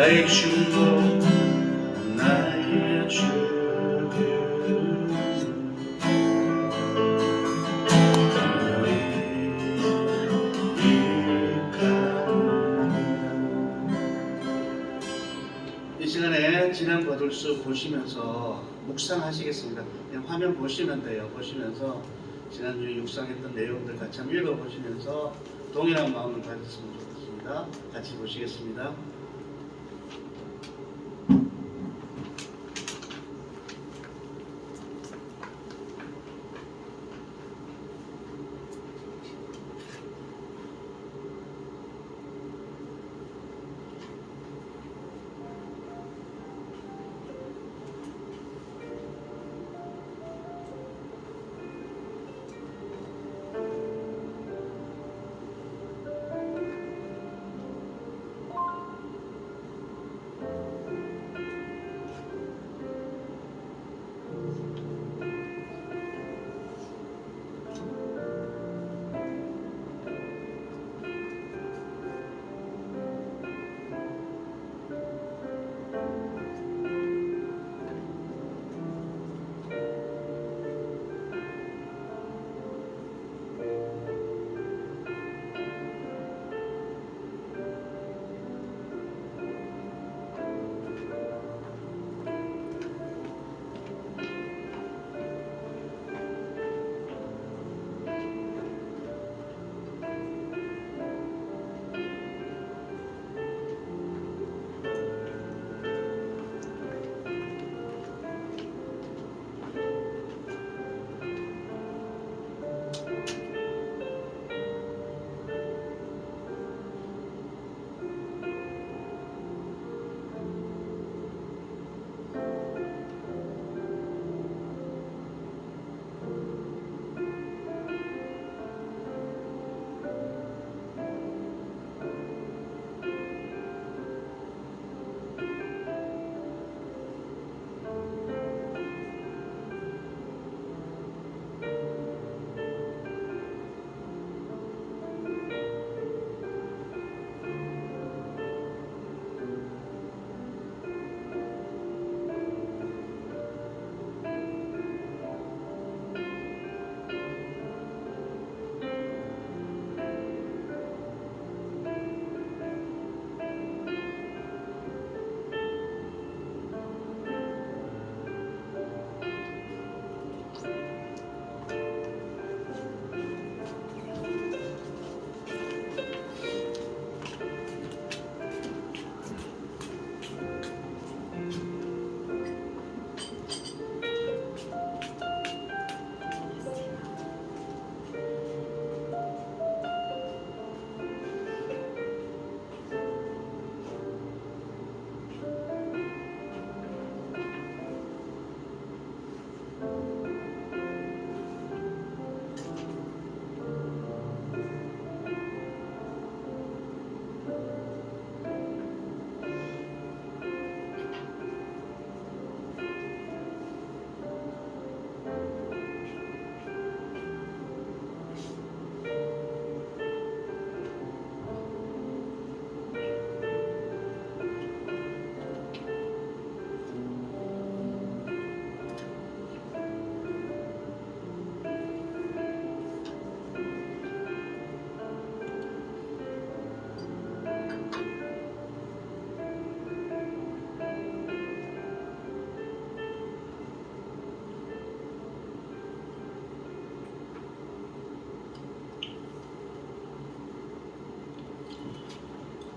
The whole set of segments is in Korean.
나의 주고 나의 주 이 시간에 지난 거둘수 보시면서 묵상하시겠습니다. 그냥 화면 보시면 돼요. 보시면서 지난주에 묵상했던 내용들 같이 한번 읽어보시면서 동일한 마음을 가졌으면 좋겠습니다. 같이 보시겠습니다.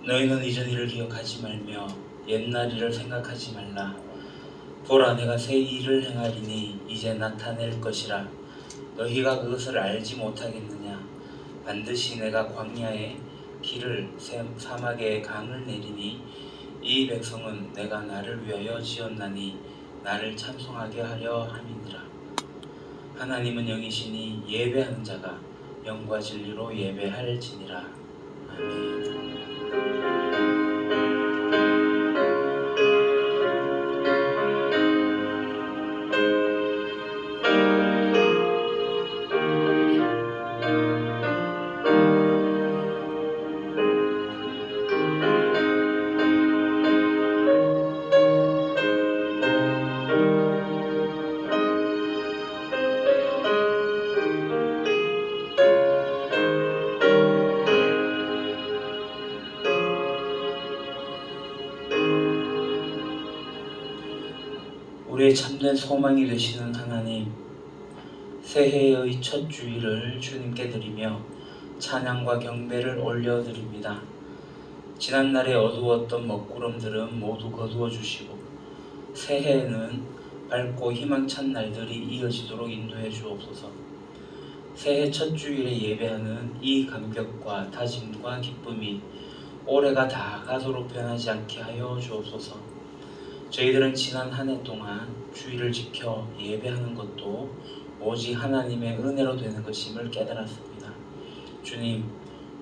너희는 이전 일을 기억하지 말며 옛날 일을 생각하지 말라. 보라, 내가 새 일을 행하리니 이제 나타낼 것이라. 너희가 그것을 알지 못하겠느냐? 반드시 내가 광야에 길을 사막에 강을 내리니 이 백성은 내가 나를 위하여 지었나니 나를 찬송하게 하려 함이니라. 하나님은 영이시니 예배하는 자가 영과 진리로 예배할지니라. 아멘. 우리의 참된 소망이 되시는 하나님, 새해의 첫 주일을 주님께 드리며 찬양과 경배를 올려드립니다. 지난날에 어두웠던 먹구름들은 모두 거두어 주시고 새해에는 밝고 희망찬 날들이 이어지도록 인도해 주옵소서. 새해 첫 주일에 예배하는 이 감격과 다짐과 기쁨이 올해가 다 가도록 변하지 않게 하여 주옵소서. 저희들은 지난 한 해 동안 주일을 지켜 예배하는 것도 오직 하나님의 은혜로 되는 것임을 깨달았습니다. 주님,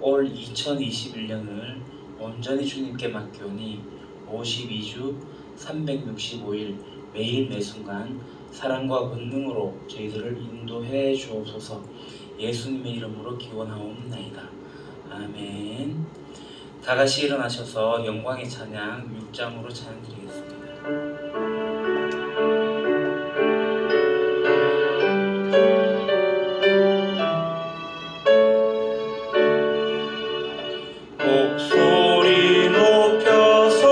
올 2021년을 온전히 주님께 맡기오니 52주 365일 매일 매순간 사랑과 권능으로 저희들을 인도해 주옵소서. 예수님의 이름으로 기원하옵나이다. 아멘. 다 같이 일어나셔서 영광의 찬양 6장으로 찬양드리겠습니다. 목소리 높여서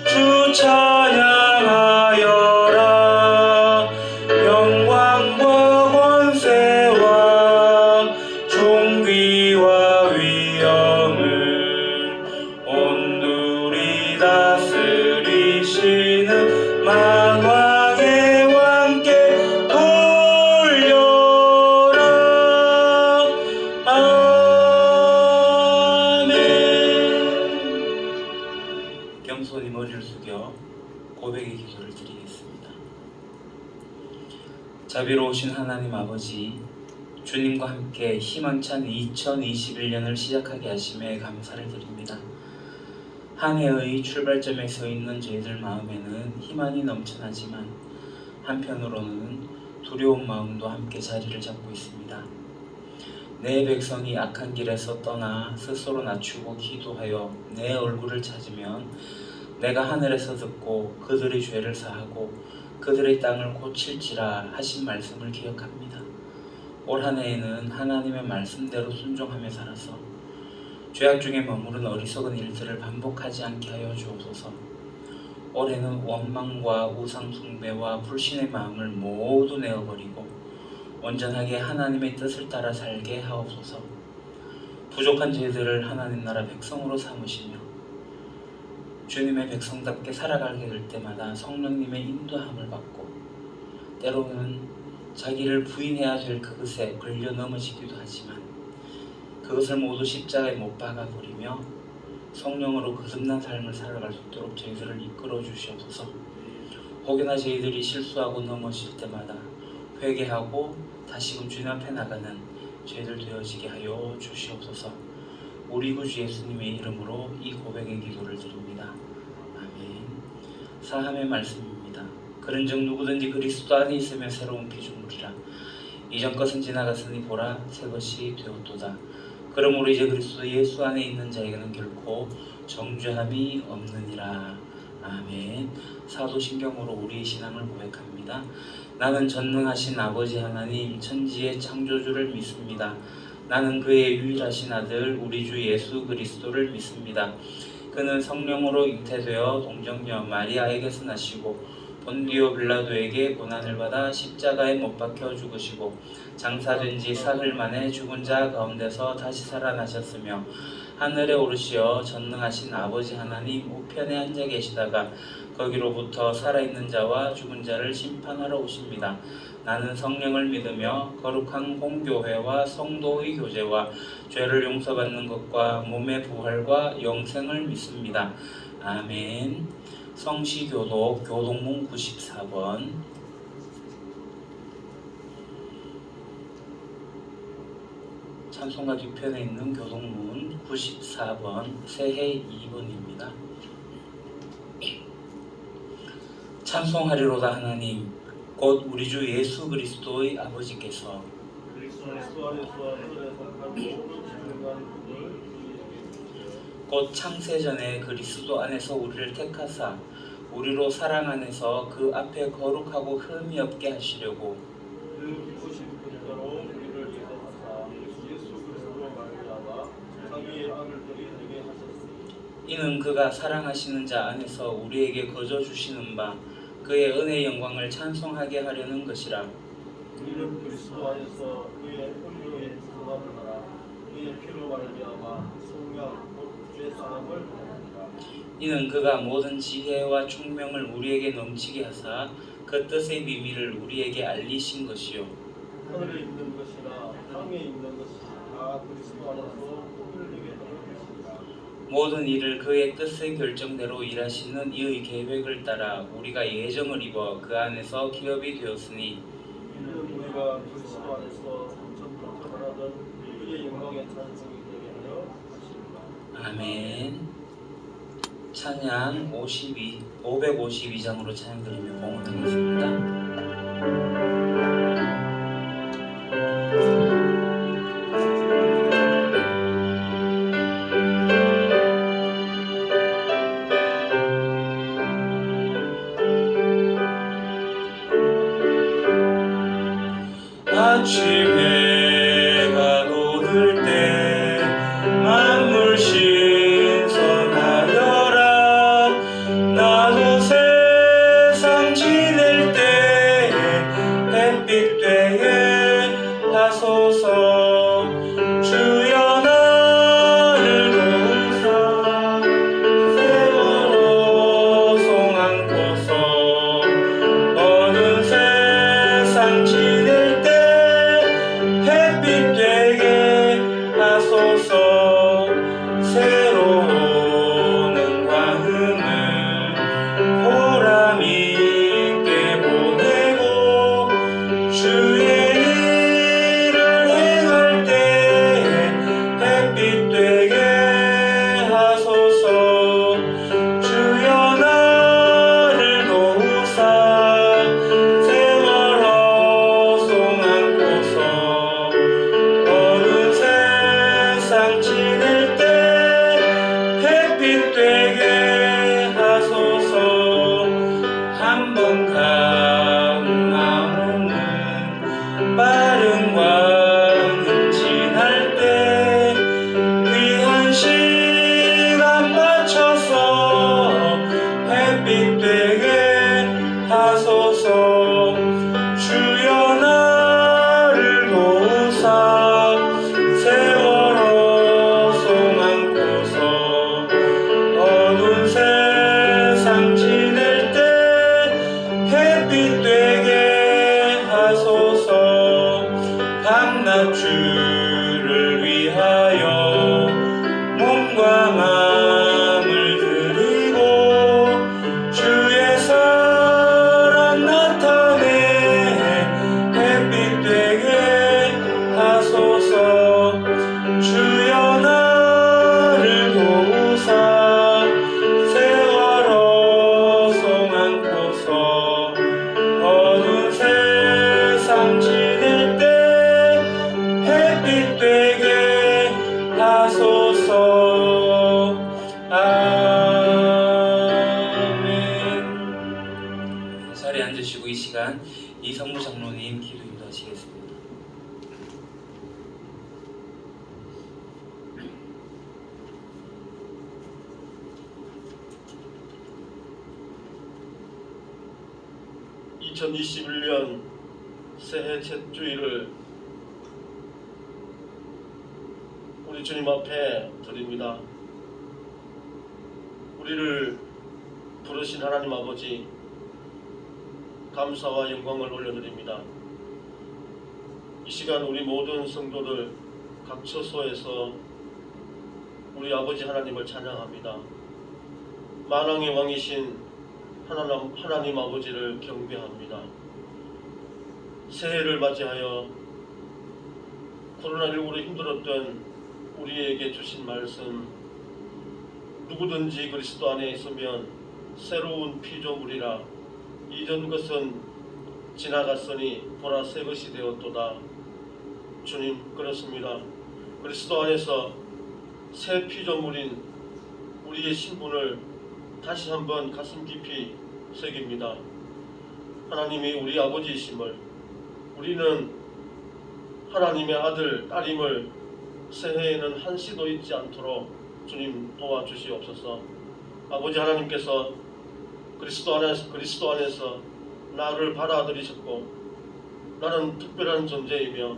주 찬양하여라. 영광과 권세와 존귀와 위엄을 온누리 다스리시는 만왕의 왕께 돌려라. 겸손히 머리를 숙여 고백의 기도를 드리겠습니다. 자비로우신 하나님 아버지, 주님과 함께 희망찬 2021년을 시작하게 하심에 감사를 드립니다. 한 해의 출발점에 서 있는 저희들 마음에는 희망이 넘쳐나지만 한편으로는 두려운 마음도 함께 자리를 잡고 있습니다. 내 백성이 악한 길에서 떠나 스스로 낮추고 기도하여 내 얼굴을 찾으면 내가 하늘에서 듣고 그들의 죄를 사하고 그들의 땅을 고칠지라 하신 말씀을 기억합니다. 올 한 해에는 하나님의 말씀대로 순종하며 살아서 죄악 중에 머무른 어리석은 일들을 반복하지 않게 하여 주옵소서. 올해는 원망과 우상 숭배와 불신의 마음을 모두 내어버리고 온전하게 하나님의 뜻을 따라 살게 하옵소서. 부족한 저희들을 하나님 나라 백성으로 삼으시며 주님의 백성답게 살아가게 될 때마다 성령님의 인도함을 받고 때로는 자기를 부인해야 될 그것에 걸려 넘어지기도 하지만 그것을 모두 십자가에 못 박아버리며 성령으로 거듭난 삶을 살아갈 수 있도록 저희들을 이끌어 주시옵소서. 혹여나 저희들이 실수하고 넘어질 때마다 회개하고 다시금 주님 앞에 나가는 저희들 되어지게 하여 주시옵소서. 우리 구주 예수님의 이름으로 이 고백의 기도를 드립니다. 아멘. 사함의 말씀입니다. 그런즉 누구든지 그리스도 안에 있으면 새로운 피조물이라. 이전 것은 지나갔으니 보라 새 것이 되었도다. 그러므로 이제 그리스도 예수 안에 있는 자에게는 결코 정죄함이 없느니라. 아멘. 사도신경으로 우리의 신앙을 고백합니다. 나는 전능하신 아버지 하나님 천지의 창조주를 믿습니다. 나는 그의 유일하신 아들 우리 주 예수 그리스도를 믿습니다. 그는 성령으로 잉태되어 동정녀 마리아에게서 나시고 본디오 빌라도에게 고난을 받아 십자가에 못 박혀 죽으시고 장사된 지 사흘 만에 죽은 자 가운데서 다시 살아나셨으며 하늘에 오르시어 전능하신 아버지 하나님 우편에 앉아 계시다가 거기로부터 살아있는 자와 죽은 자를 심판하러 오십니다. 나는 성령을 믿으며 거룩한 공교회와 성도의 교제와 죄를 용서받는 것과 몸의 부활과 영생을 믿습니다. 아멘. 성시교독 교동문 94번. 찬송가 뒤편에 있는 교동문 94번 새해 2번입니다. 찬송하리로다 하나님 곧 우리 주 예수 그리스도의 아버지께서 곧 창세전에 그리스도 안에서 우리를 택하사 우리로 사랑 안에서 그 앞에 거룩하고 흠이 없게 하시려고 그 기쁘신 분자로 우리를 인도하사 예수 그리스도로 말미암아 자기의 아들들이 되게 하셨으니 이는 그가 사랑하시는 자 안에서 우리에게 거저 주시는 바 그의 은혜의 영광을 찬송하게 하려는 것이라. 우리는 그리스도 안에서 그의 은혜의 승함을 알아 그의 피로 말미암아 성령 곧 죄사함을 받았느니라. 이는 그가 모든 지혜와 총명을 우리에게 넘치게 하사 그 뜻의 비밀을 우리에게 알리신 것이요 하늘에 있는 것이나 땅에 있는 것이 다 그리스도 안에서 통일되게 하는 것이니라. 모든 일을 그의 뜻의 결정대로 일하시는 이의 계획을 따라 우리가 예정을 입어 그 안에서 기업이 되었으니 이는 우리가 그리스도 안에서 전부터 말하던 그의 영광의 찬송이 되게 하려 하십니다. 아멘. 찬양 552장으로 찬양드리며 봉헌하겠습니다. 아침 해가 돋을 때 만물 신선하여라. 나도 세상 지낼 때 햇빛 되게 하소서. 주여 나를 도우사 세월호 송 안고서 어두운 세상 지낼 때 햇빛 되게 하소서. 새로운 광음을 보람 있게 보내고 주의 일을 행할 때 햇빛 되게 하소서. 주여 나를 도우사 세월호 송 안고서 어두운 세상 지낼 때 햇빛 되게 하소서. 한번 강하오는 빠른 광음 지날 때 귀한 시간 맞춰서 햇빛 되게 하소서. 주여 나를 도우사 세월호 송 안고서 어두운 세상 지낼 때 햇빛 되게 하소서. 밤낮 주를 위하여 몸과 마음을 드리고 주의 사랑 나타내 햇빛 되게 하소서. 주여 나를 도우사 세월호 송 안고서 어두운 세상 지낼 때 햇빛 되게 하소서. 아멘. 자리에 앉으시고 이 시간 이성무 장로님 기도 인도하시겠습니다. 2021년 새해 첫 주일을 우리 주님 앞에 드립니다. 우리를 부르신 하나님 아버지, 감사와 영광을 올려드립니다. 이 시간 우리 모든 성도들 각 처소에서 우리 아버지 하나님을 찬양합니다. 만왕의 왕이신 하나님 아버지를 경배합니다. 새해를 맞이하여 코로나19로 힘들었던 우리에게 주신 말씀, 누구든지 그리스도 안에 있으면 새로운 피조물이라, 이전 것은 지나갔으니 보라 새 것이 되었도다. 주님, 그렇습니다. 그리스도 안에서 새 피조물인 우리의 신분을 다시 한번 가슴 깊이 새깁니다. 하나님이 우리 아버지이심을, 우리는 하나님의 아들, 딸임을 새해에는 한시도 잊지 않도록 주님 도와주시옵소서. 아버지 하나님께서 그리스도 안에서 나를 받아들이셨고, 나는 특별한 존재이며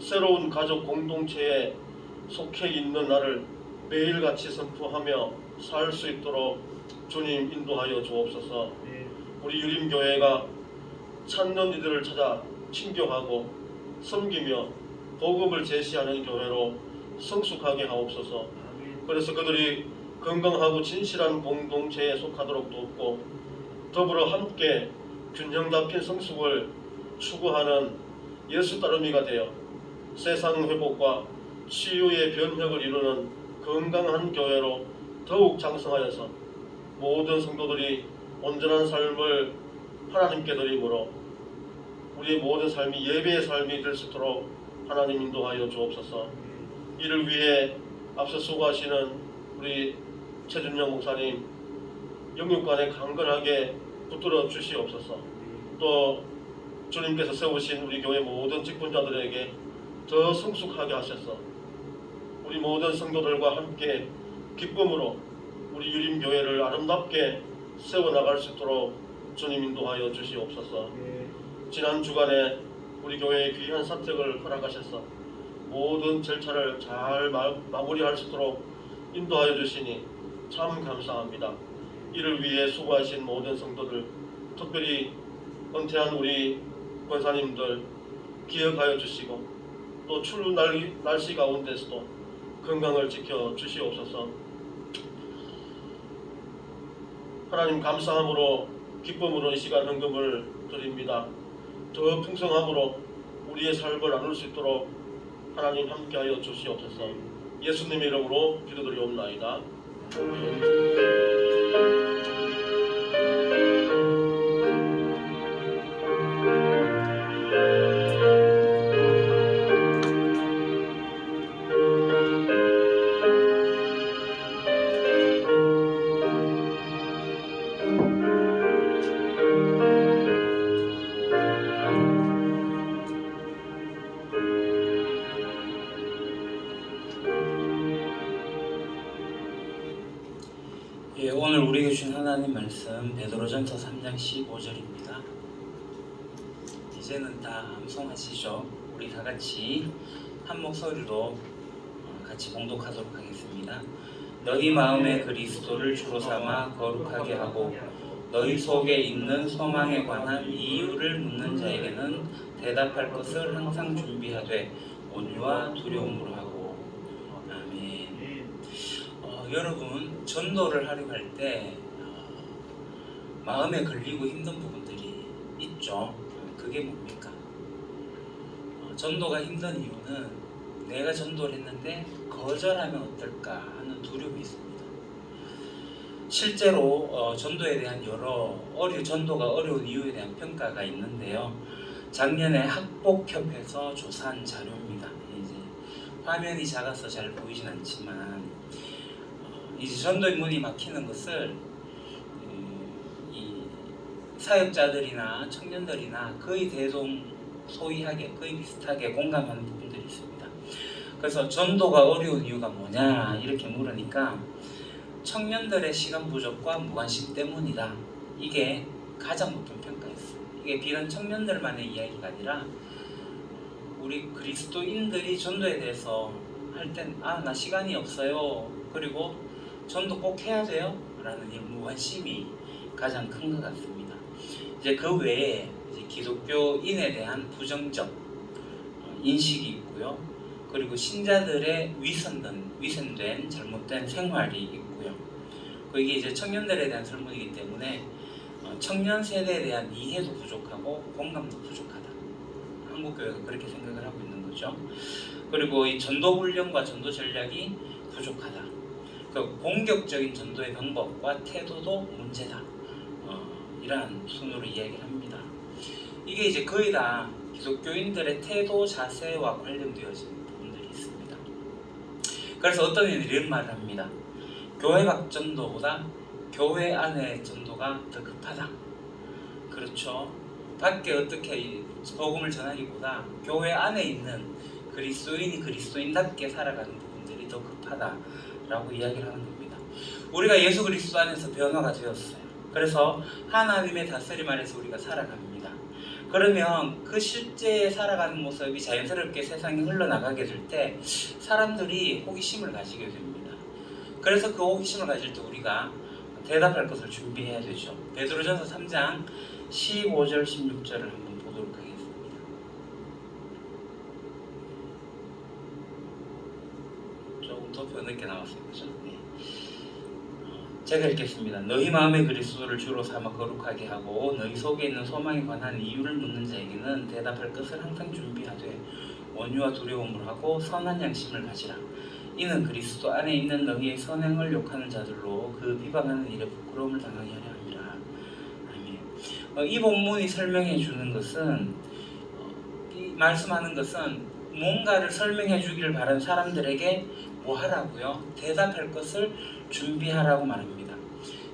새로운 가족 공동체에 속해 있는 나를 매일같이 선포하며 살 수 있도록 주님 인도하여 주옵소서. 우리 유림교회가 찾는 이들을 찾아 친교하고 섬기며 복음을 제시하는 교회로 성숙하게 하옵소서. 그래서 그들이 건강하고 진실한 공동체에 속하도록 돕고, 더불어 함께 균형 잡힌 성숙을 추구하는 예수 따르미가 되어 세상 회복과 치유의 변혁을 이루는 건강한 교회로 더욱 장성하여서 모든 성도들이 온전한 삶을 하나님께 드림으로 우리의 모든 삶이 예배의 삶이 될 수 있도록 하나님 인도하여 주옵소서. 이를 위해 앞서 수고하시는 우리 최준영 목사님 영육간에 강건하게 붙들어 주시옵소서. 또 주님께서 세우신 우리 교회 모든 직분자들에게 더 성숙하게 하셔서 우리 모든 성도들과 함께 기쁨으로 우리 유림교회를 아름답게 세워나갈 수 있도록 주님 인도하여 주시옵소서. 지난 주간에 우리 교회의 귀한 사택을 허락하셔서 모든 절차를 잘 마무리할 수 있도록 인도하여 주시니 참 감사합니다. 이를 위해 수고하신 모든 성도들, 특별히 은퇴한 우리 권사님들 기억하여 주시고, 또 추운 날씨 가운데서도 건강을 지켜 주시옵소서. 하나님, 감사함으로 기쁨으로 이 시간 헌금을 드립니다. 더 풍성함으로 우리의 삶을 나눌 수 있도록 하나님 함께하여 주시옵소서. 예수님의 이름으로 기도드리옵나이다. 예, 오늘 우리에게 주신 하나님 말씀 베드로전서 3장 15절입니다. 이제는 다 암송하시죠. 우리 다 같이 한 목소리로 같이 봉독하도록 하겠습니다. 너희 마음에 그리스도를 주로 삼아 거룩하게 하고 너희 속에 있는 소망에 관한 이유를 묻는 자에게는 대답할 것을 항상 준비하되 온유와 두려움으로 하고. 아멘. 여러분, 전도를 하려고 할 때 마음에 걸리고 힘든 부분들이 있죠. 그게 뭡니까? 전도가 힘든 이유는 내가 전도를 했는데 거절하면 어떨까 하는 두려움이 있습니다. 실제로 전도에 대한 여러 전도가 어려운 이유에 대한 평가가 있는데요. 작년에 학복협회에서 조사한 자료입니다. 이제 화면이 작아서 잘 보이진 않지만 이제 전도의 문이 막히는 것을 이 사역자들이나 청년들이나 거의 대동소이하게 거의 비슷하게 공감하는 부분들이 있습니다. 그래서 전도가 어려운 이유가 뭐냐 이렇게 물으니까 청년들의 시간 부족과 무관심 때문이다. 이게 가장 높은 평가였어요. 이게 비단 청년들만의 이야기가 아니라 우리 그리스도인들이 전도에 대해서 할 땐 나 시간이 없어요. 그리고 전도 꼭 해야 돼요. 라는 이 무관심이 가장 큰 것 같습니다. 이제 그 외에 이제 기독교인에 대한 부정적 인식이 있고요. 그리고 신자들의 위선된 잘못된 생활이 있고요. 이게 이제 청년들에 대한 설문이기 때문에 청년 세대에 대한 이해도 부족하고 공감도 부족하다. 한국교회가 그렇게 생각을 하고 있는 거죠. 그리고 이 전도 훈련과 전도 전략이 부족하다. 그 공격적인 전도의 방법과 태도도 문제다. 이러한 순으로 이야기를 합니다. 이게 이제 거의 다 기독교인들의 태도 자세와 관련되어진 부분들이 있습니다. 그래서 어떤 이들이 이런 말을 합니다. 교회 밖 전도보다 교회 안의 전도가 더 급하다. 그렇죠. 밖에 어떻게 복음을 전하기보다 교회 안에 있는 그리스도인이 그리스도인답게 살아가는 부분들이 더 급하다라고 이야기를 하는 겁니다. 우리가 예수 그리스도 안에서 변화가 되었어요. 그래서 하나님의 다스림 안에서 우리가 살아갑니다. 그러면 그 실제 살아가는 모습이 자연스럽게 세상에 흘러나가게 될 때 사람들이 호기심을 가지게 됩니다. 그래서 그 호기심을 가질 때 우리가 대답할 것을 준비해야 되죠. 베드로전서 3장 15절 16절을 한번 보도록 하겠습니다. 조금 더 늦게 나왔어요. 그죠? 네. 제가 읽겠습니다. 너희 마음에 그리스도를 주로 삼아 거룩하게 하고 너희 속에 있는 소망에 관한 이유를 묻는 자에게는 대답할 것을 항상 준비하되 온유와 두려움을 하고 선한 양심을 가지라. 이는 그리스도 안에 있는 너희의 선행을 욕하는 자들로 그 비방하는 일에 부끄러움을 당하게 하려 함이라. 아멘. 이 본문이 설명해 주는 것은 이 말씀하는 것은 뭔가를 설명해 주기를 바라는 사람들에게 뭐 하라고요? 대답할 것을 준비하라고 말합니다.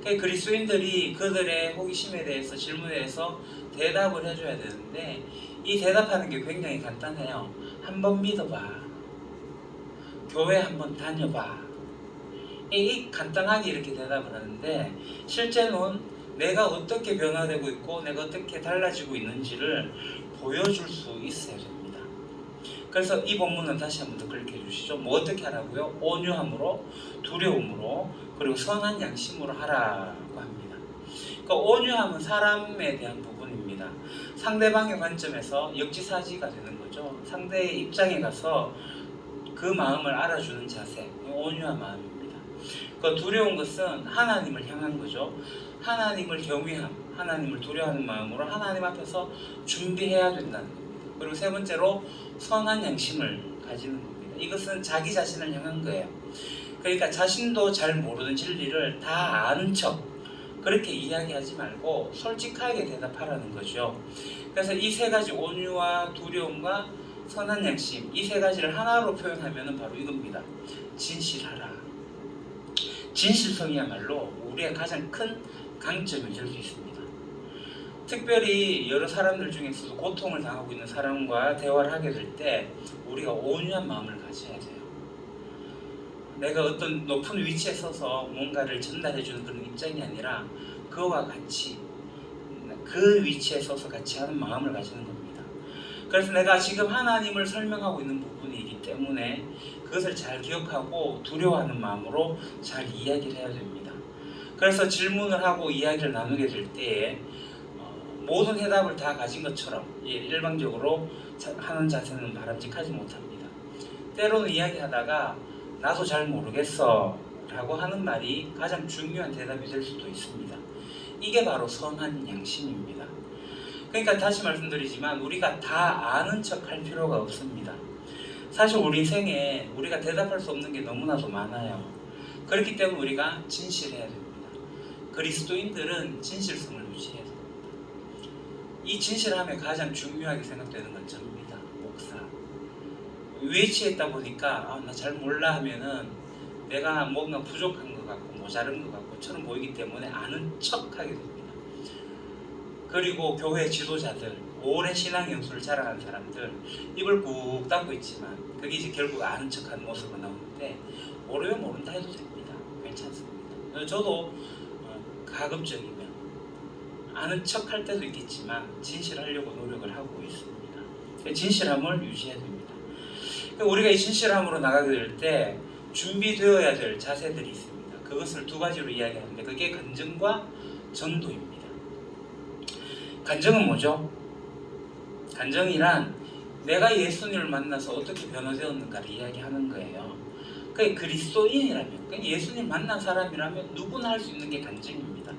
그러니까 그리스도인들이 그들의 호기심에 대해서 질문에 대해서 대답을 해줘야 되는데 이 대답하는 게 굉장히 간단해요. 한번 믿어봐. 교회 한번 다녀봐. 이 간단하게 이렇게 대답을 하는데 실제는 내가 어떻게 변화되고 있고 내가 어떻게 달라지고 있는지를 보여줄 수 있어야 됩니다. 그래서 이 본문은 다시 한번 더 클릭해 주시죠. 뭐 어떻게 하라고요? 온유함으로, 두려움으로, 그리고 선한 양심으로 하라고 합니다. 그러니까 온유함은 사람에 대한 부분입니다. 상대방의 관점에서 역지사지가 되는 거죠. 상대의 입장에 가서 그 마음을 알아주는 자세, 온유한 마음입니다. 그 두려운 것은 하나님을 향한 거죠. 하나님을 경외함, 하나님을 두려워하는 마음으로 하나님 앞에서 준비해야 된다는 겁니다. 그리고 세 번째로 선한 양심을 가지는 겁니다. 이것은 자기 자신을 향한 거예요. 그러니까 자신도 잘 모르는 진리를 다 아는 척 그렇게 이야기하지 말고 솔직하게 대답하라는 거죠. 그래서 이 세 가지 온유와 두려움과 선한 양심 이 세 가지를 하나로 표현하면 바로 이겁니다. 진실하라. 진실성이야말로 우리의 가장 큰 강점이 될 수 있습니다. 특별히 여러 사람들 중에서도 고통을 당하고 있는 사람과 대화를 하게 될 때 우리가 온유한 마음을 가져야 돼요. 내가 어떤 높은 위치에 서서 뭔가를 전달해주는 그런 입장이 아니라 그와 같이 그 위치에 서서 같이 하는 마음을 가지는 겁니다. 그래서 내가 지금 하나님을 설명하고 있는 부분이기 때문에 그것을 잘 기억하고 두려워하는 마음으로 잘 이야기를 해야 됩니다. 그래서 질문을 하고 이야기를 나누게 될 때에 모든 해답을 다 가진 것처럼 일방적으로 하는 자세는 바람직하지 못합니다. 때로는 이야기하다가 나도 잘 모르겠어 라고 하는 말이 가장 중요한 대답이 될 수도 있습니다. 이게 바로 선한 양심입니다. 그러니까 다시 말씀드리지만 우리가 다 아는 척 할 필요가 없습니다. 사실 우리 인생에 우리가 대답할 수 없는 게 너무나도 많아요. 그렇기 때문에 우리가 진실해야 됩니다. 그리스도인들은 진실성을 유지해야 됩니다. 이 진실함에 가장 중요하게 생각되는 건 접니다. 목사. 위치에 있다 보니까 나 잘 몰라 하면은 내가 뭔가 부족한 것 같고 모자른 것 같고처럼 보이기 때문에 아는 척하게 됩니다. 그리고 교회 지도자들, 오랜 신앙 연수를 자랑하는 사람들 입을 꾹 닫고 있지만 그게 이제 결국 아는 척하는 모습으로 나오는데 모르면 모른다 해도 됩니다. 괜찮습니다. 저도 가급적이면 아는 척할 때도 있겠지만 진실하려고 노력을 하고 있습니다. 진실함을 유지해야 됩니다. 우리가 이 진실함으로 나가게 될 때 준비되어야 될 자세들이 있습니다. 그것을 두 가지로 이야기하는데 그게 간증과 전도입니다. 간증은 뭐죠? 간증이란 내가 예수님을 만나서 어떻게 변화되었는가를 이야기하는 거예요. 그게 그리스도인이라면, 그러니까 예수님 만난 사람이라면 누구나 할 수 있는 게 간증입니다.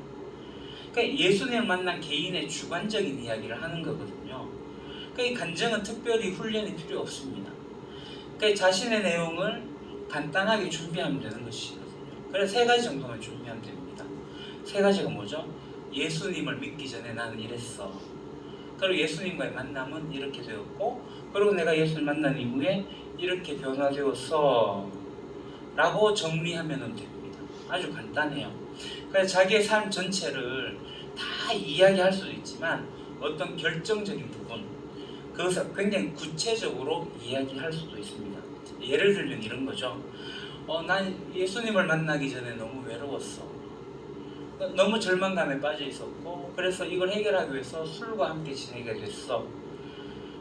그러니까 예수님을 만난 개인의 주관적인 이야기를 하는 거거든요. 그러니까 이 간증은 특별히 훈련이 필요 없습니다. 그러니까 자신의 내용을 간단하게 준비하면 되는 것이거든요. 그래서 세 가지 정도만 준비하면 됩니다. 세 가지가 뭐죠? 예수님을 믿기 전에 나는 이랬어. 그리고 예수님과의 만남은 이렇게 되었고, 그리고 내가 예수를 만난 이후에 이렇게 변화되었어 라고 정리하면 됩니다. 아주 간단해요. 그래서 자기의 삶 전체를 다 이야기할 수도 있지만 어떤 결정적인 부분, 그것을 굉장히 구체적으로 이야기할 수도 있습니다. 예를 들면 이런 거죠. 난 예수님을 만나기 전에 너무 외로웠어. 너무 절망감에 빠져 있었고, 그래서 이걸 해결하기 위해서 술과 함께 지내게 됐어.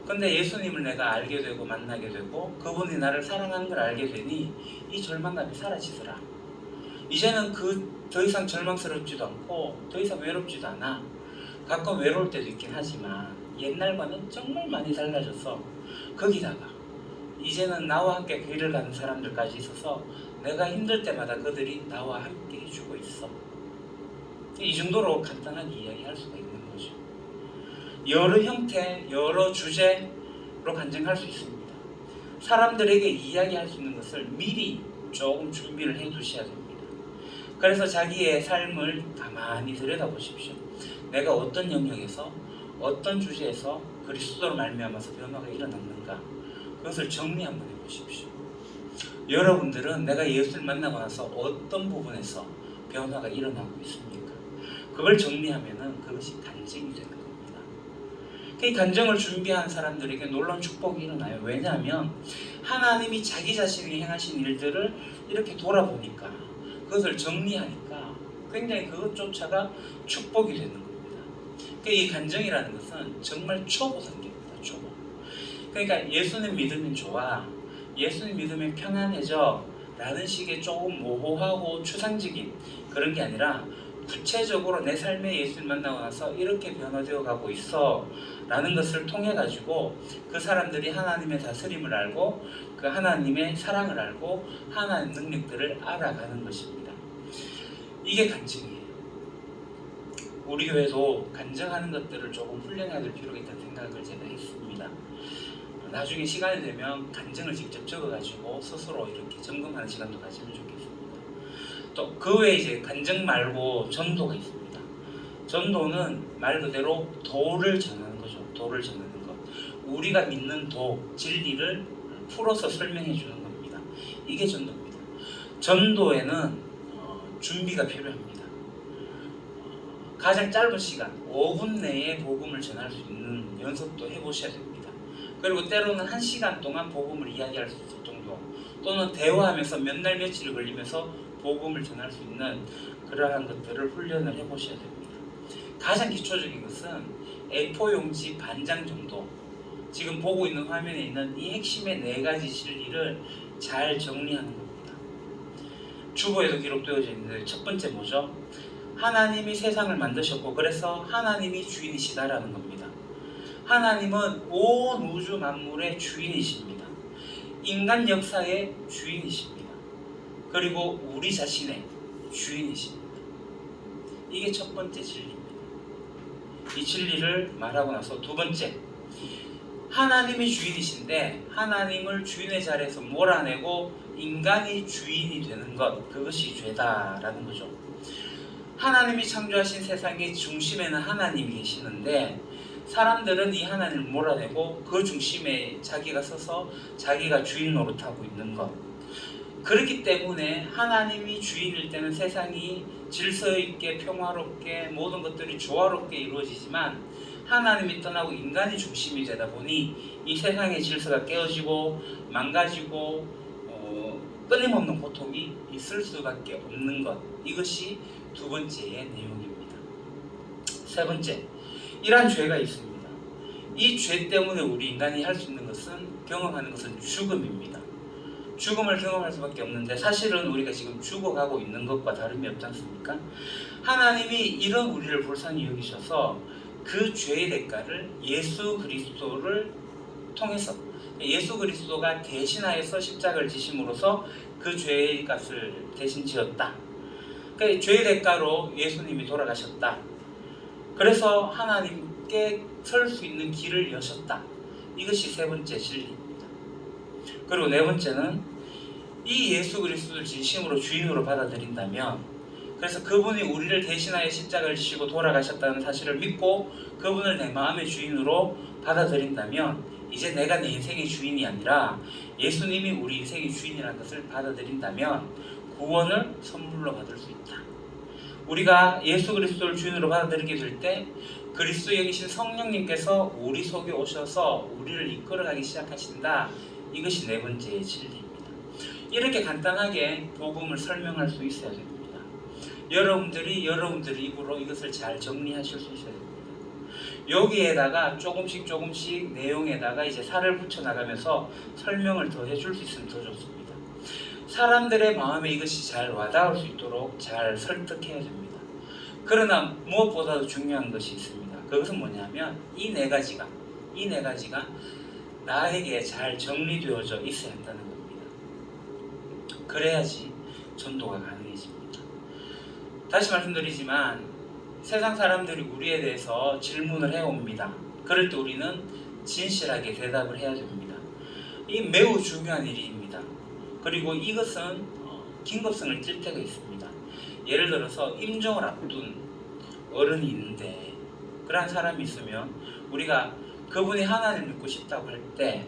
근데 예수님을 내가 알게 되고 만나게 되고 그분이 나를 사랑하는 걸 알게 되니 이 절망감이 사라지더라. 이제는 더 이상 절망스럽지도 않고 더 이상 외롭지도 않아. 가끔 외로울 때도 있긴 하지만 옛날과는 정말 많이 달라져서, 거기다가 이제는 나와 함께 길을 가는 사람들까지 있어서 내가 힘들 때마다 그들이 나와 함께 해주고 있어. 이 정도로 간단하게 이야기할 수가 있는 거죠. 여러 형태, 여러 주제로 간증할 수 있습니다. 사람들에게 이야기할 수 있는 것을 미리 조금 준비를 해 두셔야 됩니다. 그래서 자기의 삶을 가만히 들여다보십시오. 내가 어떤 영역에서 어떤 주제에서 그리스도로 말미암아서 변화가 일어났는가, 그것을 정리 한번 해보십시오. 여러분들은 내가 예수를 만나고 나서 어떤 부분에서 변화가 일어나고 있습니까? 그걸 정리하면은 그것이 간증이 되는 겁니다. 그 간증을 준비한 사람들에게 놀라운 축복이 일어나요. 왜냐하면 하나님이 자기 자신이 행하신 일들을 이렇게 돌아보니까, 그것을 정리하니까 굉장히 그것조차가 축복이 되는 겁니다. 이 간증이라는 것은 정말 초보 단계입니다. 초보. 그러니까 예수님 믿으면 좋아, 예수님 믿으면 편안해져 라는 식의 조금 모호하고 추상적인 그런 게 아니라, 구체적으로 내 삶에 예수를 만나고 나서 이렇게 변화되어 가고 있어 라는 것을 통해 가지고 그 사람들이 하나님의 다스림을 알고 그 하나님의 사랑을 알고 하나님 능력들을 알아가는 것입니다. 이게 간증이에요. 우리 교회도 간증하는 것들을 조금 훈련해야 될 필요가 있다는 생각을 제가 했습니다. 나중에 시간이 되면 간증을 직접 적어가지고 스스로 이렇게 점검하는 시간도 가지면 좋겠습니다. 또 그 외에 이제 간증 말고 전도가 있습니다. 전도는 말 그대로 도를 전하는 거죠. 도를 전하는 것. 우리가 믿는 도, 진리를 풀어서 설명해 주는 겁니다. 이게 전도입니다. 전도에는 준비가 필요합니다. 가장 짧은 시간, 5분 내에 복음을 전할 수 있는 연습도 해보셔야 됩니다. 그리고 때로는 1시간 동안 복음을 이야기할 수 있을 정도, 또는 대화하면서 몇 날 며칠을 걸리면서 복음을 전할 수 있는 그러한 것들을 훈련을 해보셔야 됩니다. 가장 기초적인 것은 A4 용지 반장 정도, 지금 보고 있는 화면에 있는 이 핵심의 4가지 진리를 잘 정리하는 겁니다. 주보에도 기록되어져 있는데, 첫 번째 뭐죠? 하나님이 세상을 만드셨고 그래서 하나님이 주인이시다라는 겁니다. 하나님은 온 우주 만물의 주인이십니다. 인간 역사의 주인이십니다. 그리고 우리 자신의 주인이십니다. 이게 첫 번째 진리입니다. 이 진리를 말하고 나서 두 번째, 하나님이 주인이신데 하나님을 주인의 자리에서 몰아내고 인간이 주인이 되는 것, 그것이 죄다라는 거죠. 하나님이 창조하신 세상의 중심에는 하나님이 계시는데 사람들은 이 하나님을 몰아내고 그 중심에 자기가 서서 자기가 주인 노릇하고 있는 것. 그렇기 때문에 하나님이 주인일 때는 세상이 질서 있게 평화롭게 모든 것들이 조화롭게 이루어지지만, 하나님이 떠나고 인간이 중심이 되다 보니 이 세상의 질서가 깨어지고 망가지고 끊임없는 고통이 있을 수밖에 없는 것. 이것이 두 번째의 내용입니다. 세 번째, 이러한 죄가 있습니다. 이 죄 때문에 우리 인간이 할 수 있는 것은, 경험하는 것은 죽음입니다. 죽음을 경험할 수밖에 없는데 사실은 우리가 지금 죽어가고 있는 것과 다름이 없지 않습니까? 하나님이 이런 우리를 불쌍히 여기셔서 그 죄의 대가를 예수 그리스도를 통해서, 예수 그리스도가 대신하여서 십자가를 지심으로써 그 죄의 값을 대신 지었다. 그러니까 죄의 대가로 예수님이 돌아가셨다. 그래서 하나님께 설 수 있는 길을 여셨다. 이것이 세 번째 진리입니다. 그리고 네 번째는 이 예수 그리스도를 진심으로 주인으로 받아들인다면, 그래서 그분이 우리를 대신하여 십자가를 지시고 돌아가셨다는 사실을 믿고 그분을 내 마음의 주인으로 받아들인다면, 이제 내가 내 인생의 주인이 아니라 예수님이 우리 인생의 주인이라는 것을 받아들인다면 구원을 선물로 받을 수 있다. 우리가 예수 그리스도를 주인으로 받아들이게 될 때 그리스도에 계신 성령님께서 우리 속에 오셔서 우리를 이끌어가기 시작하신다. 이것이 네 번째 진리입니다. 이렇게 간단하게 복음을 설명할 수 있어야 됩니다. 여러분들이 입으로 이것을 잘 정리하실 수 있어야 됩니다. 여기에다가 조금씩 내용에다가 이제 살을 붙여 나가면서 설명을 더 해줄 수 있으면 더 좋습니다. 사람들의 마음에 이것이 잘 와닿을 수 있도록 잘 설득해야 됩니다. 그러나 무엇보다도 중요한 것이 있습니다. 그것은 뭐냐면 이 네 가지가 나에게 잘 정리되어져 있어야 한다는 겁니다. 그래야지 전도가 가능해집니다. 다시 말씀드리지만 세상 사람들이 우리에 대해서 질문을 해옵니다. 그럴 때 우리는 진실하게 대답을 해야 됩니다. 이 매우 중요한 일입니다. 그리고 이것은 긴급성을 띌 때가 있습니다. 예를 들어서 임종을 앞둔 어른이 있는데 그러한 사람이 있으면 우리가 그분이 하나님을 믿고 싶다고 할 때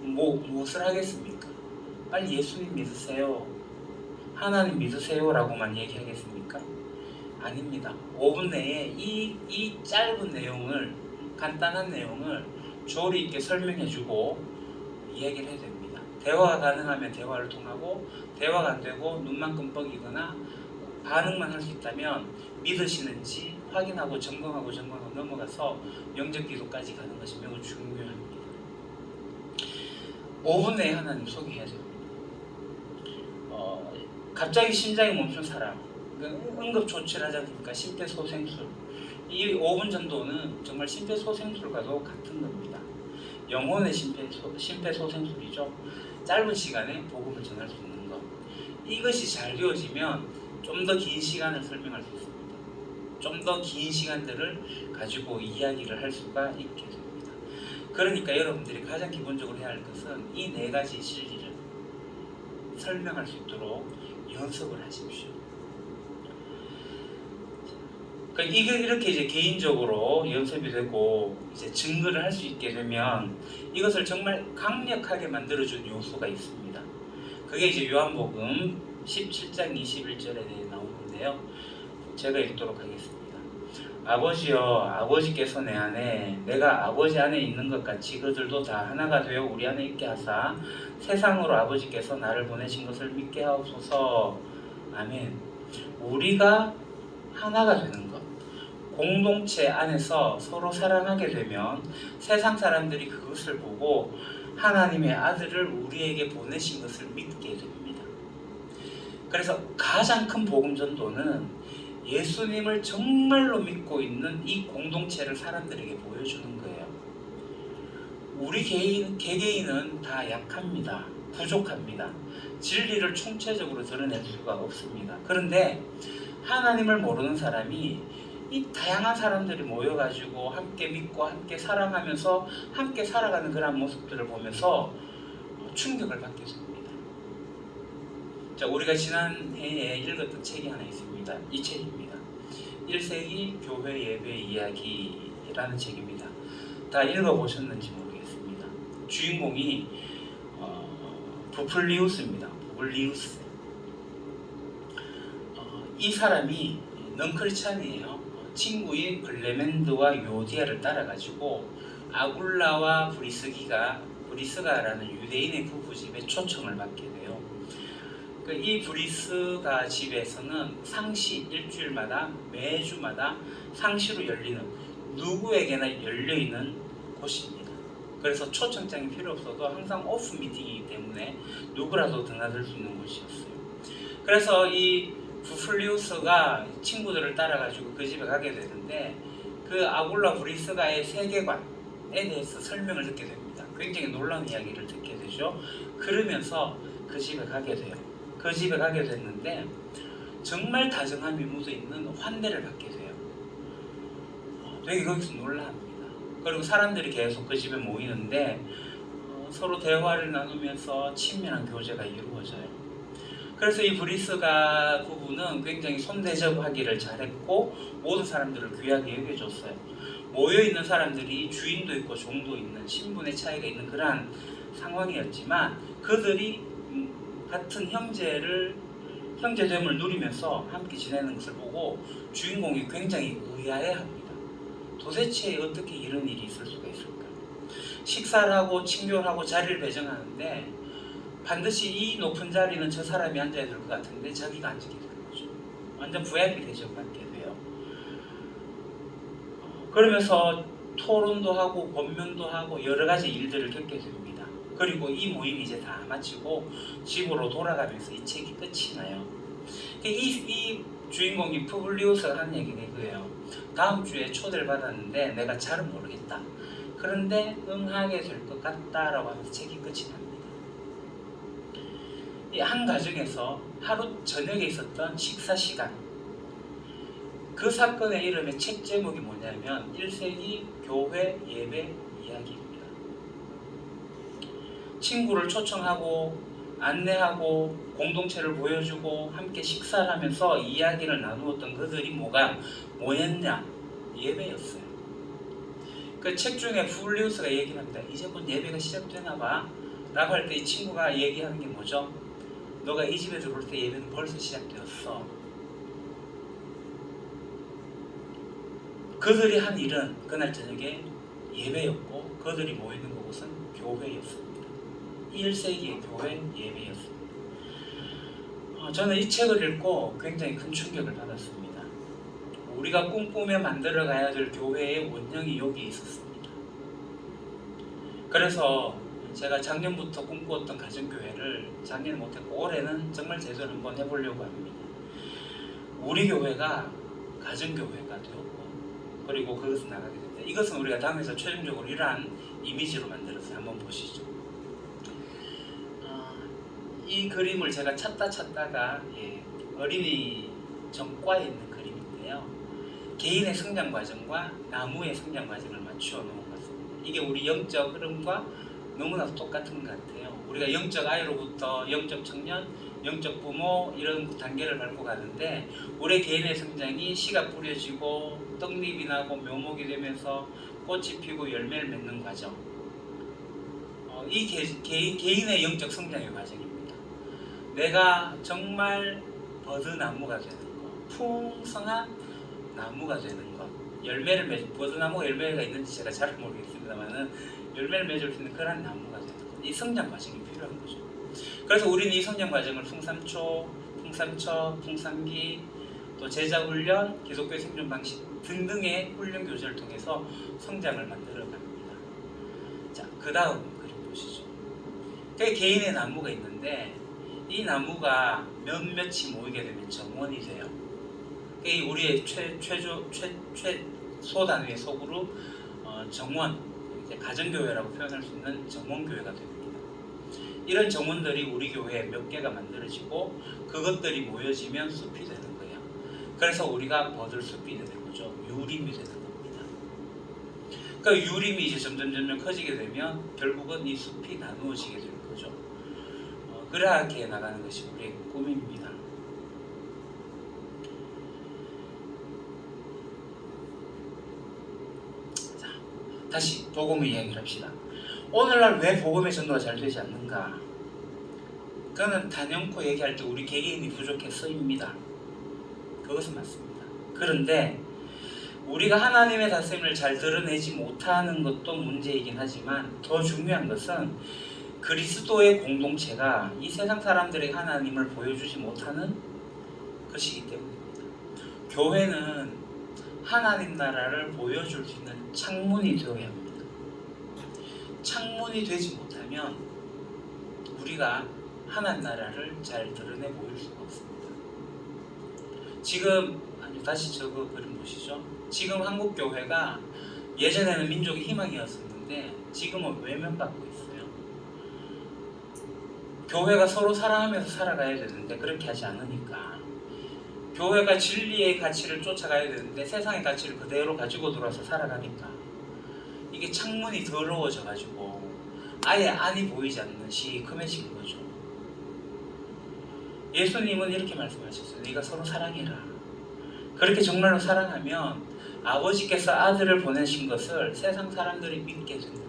무엇을 하겠습니까? 빨리 예수님 믿으세요, 하나님 믿으세요 라고만 얘기하겠습니까? 아닙니다. 5분 내에 이 짧은 내용을, 간단한 내용을 조리 있게 설명해주고 이야기를 해야 됩니다. 대화가 가능하면 대화를 통하고, 대화가 안 되고 눈만 끔뻑이거나 반응만 할 수 있다면 믿으시는지 확인하고 점검하고 넘어가서 영접 기도까지 가는 것이 매우 중요합니다. 5분 내에 하나님 소개해야 됩니다. 갑자기 심장이 멈춘 사람, 응급 조치를 하지 않습니까? 심폐소생술. 이 5분 정도는 정말 심폐소생술과도 같은 겁니다. 영혼의 심폐소생술이죠. 짧은 시간에 복음을 전할 수 있는 것. 이것이 잘 되어지면 좀 더 긴 시간을 설명할 수 있습니다. 좀 더 긴 시간들을 가지고 이야기를 할 수가 있게 됩니다. 그러니까 여러분들이 가장 기본적으로 해야 할 것은 이 네 가지 진리를 설명할 수 있도록 연습을 하십시오. 그러니까 이렇게 이제 개인적으로 연습이 되고 이제 증거를 할 수 있게 되면 이것을 정말 강력하게 만들어준 요소가 있습니다. 그게 이제 요한복음 17장 21절에 나오는데요. 제가 읽도록 하겠습니다. 아버지여, 아버지께서 내 안에, 내가 아버지 안에 있는 것 같이 그들도 다 하나가 되어 우리 안에 있게 하사 세상으로 아버지께서 나를 보내신 것을 믿게 하옵소서. 아멘. 우리가 하나가 되는 것, 공동체 안에서 서로 사랑하게 되면 세상 사람들이 그것을 보고 하나님의 아들을 우리에게 보내신 것을 믿게 됩니다. 그래서 가장 큰 복음 전도는 예수님을 정말로 믿고 있는 이 공동체를 사람들에게 보여주는 거예요. 우리 개개인은 다 약합니다. 부족합니다. 진리를 총체적으로 드러낼 수가 없습니다. 그런데 하나님을 모르는 사람이 이 다양한 사람들이 모여가지고 함께 믿고 함께 사랑하면서 함께 살아가는 그런 모습들을 보면서 충격을 받게 됩니다. 자, 우리가 지난해에 읽었던 책이 하나 있습니다. 이 책입니다. 1세기 교회 예배 이야기라는 책입니다. 다 읽어보셨는지 모르겠습니다. 주인공이 부플리우스입니다. 부플리우스. 이 사람이 넌크리스찬이에요. 친구인 클레멘드와 요디아를 따라가지고 아굴라와 브리스가라는 유대인의 부부집에 초청을 받게 돼요. 이 브리스가 집에서는 상시 일주일마다 매주마다 상시로 열리는 누구에게나 열려있는 곳입니다. 그래서 초청장이 필요 없어도 항상 오프 미팅이기 때문에 누구라도 드나들 수 있는 곳이었어요. 그래서 이 부플리우스가 친구들을 따라가지고 그 집에 가게 되는데 그 아굴라 브리스가의 세계관에 대해서 설명을 듣게 됩니다. 굉장히 놀라운 이야기를 듣게 되죠. 그러면서 그 집에 가게 돼요. 그 집에 가게 됐는데 정말 다정함이 묻어있는 환대를 받게 돼요. 되게 거기서 놀랍니다. 그리고 사람들이 계속 그 집에 모이는데 서로 대화를 나누면서 친밀한 교제가 이루어져요. 그래서 이 브리스가 부부는 굉장히 손대접하기를 잘했고 모든 사람들을 귀하게 여겨줬어요. 모여있는 사람들이 주인도 있고 종도 있는 신분의 차이가 있는 그러한 상황이었지만 그들이 같은 형제됨을 누리면서 함께 지내는 것을 보고 주인공이 굉장히 의아해합니다. 도대체 어떻게 이런 일이 있을 수가 있을까? 식사를 하고 친교를 하고 자리를 배정하는데 반드시 이 높은 자리는 저 사람이 앉아야 될 것 같은데 자기가 앉게 되는 거죠. 완전 VIP 대접받게 돼요. 그러면서 토론도 하고 권면도 하고 여러 가지 일들을 겪게 됩니다. 그리고 이 모임이 이제 다 마치고 집으로 돌아가면서 이 책이 끝이 나요. 이 주인공이 푸블리우스가 하는 얘기가 이거예요. 다음 주에 초대를 받았는데 내가 잘은 모르겠다. 그런데 응하게 될 것 같다라고 하면서 책이 끝이 납니다. 이 한 가정에서 하루 저녁에 있었던 식사 시간, 그 사건의 이름의 책 제목이 뭐냐면 1세기 교회 예배 이야기입니다. 친구를 초청하고 안내하고 공동체를 보여주고 함께 식사를 하면서 이야기를 나누었던 그들이 뭐였냐? 예배였어요. 그 책 중에 푸블리우스가 얘기를 합니다. 이제 곧 예배가 시작되나 봐 라고 할 때 이 친구가 얘기하는 게 뭐죠? 너가 이 집에 들어올 때 예배는 벌써 시작되었어. 그들이 한 일은 그날 저녁에 예배였고 그들이 모이는 곳은 교회였습니다. 1세기의 교회 예배였습니다. 저는 이 책을 읽고 굉장히 큰 충격을 받았습니다. 우리가 꿈꾸며 만들어가야 될 교회의 원형이 여기 있었습니다. 그래서 제가 작년부터 꿈꾸었던 가정교회를 작년에 못했고 올해는 정말 제대로 한번 해보려고 합니다. 우리 교회가 가정교회가 되었고 그리고 그것을 나가게 됩니다. 이것은 우리가 다음에서 최종적으로 이러한 이미지로 만들어서 한번 보시죠. 이 그림을 제가 찾다가 어린이 전과에 있는 그림인데요. 개인의 성장 과정과 나무의 성장 과정을 맞추어 놓은 것 같습니다. 이게 우리 영적 흐름과 너무나도 똑같은 것 같아요. 우리가 영적 아이로부터 영적 청년, 영적 부모 이런 단계를 밟고 가는데 우리 개인의 성장이 씨가 뿌려지고 떡잎이 나고 묘목이 되면서 꽃이 피고 열매를 맺는 과정. 이 개인의 영적 성장의 과정입니다. 내가 정말 버드나무가 되는 것, 풍성한 나무가 되는 것, 버드나무가 열매가 있는지 제가 잘 모르겠습니다만은 열매를 맺을 수 있는 그런 나무가 되는 것, 이 성장 과정이 필요한 거죠. 그래서 우리는 이 성장 과정을 풍삼초, 풍삼척, 풍삼기, 또 제자훈련, 기독교의 생존 방식 등등의 훈련 교제를 통해서 성장을 만들어 갑니다. 자, 그 다음 그림 보시죠. 개인의 나무가 있는데 이 나무가 몇몇이 모이게 되면 정원이 돼요. 이 우리의 최소 단위의 소그룹 정원, 이제 가정교회라고 표현할 수 있는 정원교회가 됩니다. 이런 정원들이 우리 교회에 몇 개가 만들어지고 그것들이 모여지면 숲이 되는 거예요. 그래서 우리가 버들숲이 되는 거죠. 유림이 되는 겁니다. 그러니까 유림이 이제 점점 커지게 되면 결국은 이 숲이 나누어지게 될 거죠. 그렇게 나가는 것이 우리의 꿈입니다. 자, 다시 복음의 이야기를 합시다. 오늘날 왜 복음의 전도가 잘 되지 않는가? 그거는 단연코 얘기할 때 우리 개개인이 부족해서입니다. 그것은 맞습니다. 그런데 우리가 하나님의 다스림을 잘 드러내지 못하는 것도 문제이긴 하지만 더 중요한 것은 그리스도의 공동체가 이 세상 사람들에게 하나님을 보여주지 못하는 것이기 때문입니다. 교회는 하나님 나라를 보여줄 수 있는 창문이 되어야 합니다. 창문이 되지 못하면 우리가 하나님 나라를 잘 드러내 보일 수가 없습니다. 지금 다시 저거 그림 보시죠. 지금 한국 교회가 예전에는 민족의 희망이었었는데 지금은 외면받고 있어요. 교회가 서로 사랑하면서 살아가야 되는데 그렇게 하지 않으니까, 교회가 진리의 가치를 쫓아가야 되는데 세상의 가치를 그대로 가지고 들어와서 살아가니까 이게 창문이 더러워져 가지고 아예 안이 보이지 않는 시커매진 거죠. 예수님은 이렇게 말씀하셨어요. 네가 서로 사랑해라. 그렇게 정말로 사랑하면 아버지께서 아들을 보내신 것을 세상 사람들이 믿게 된다.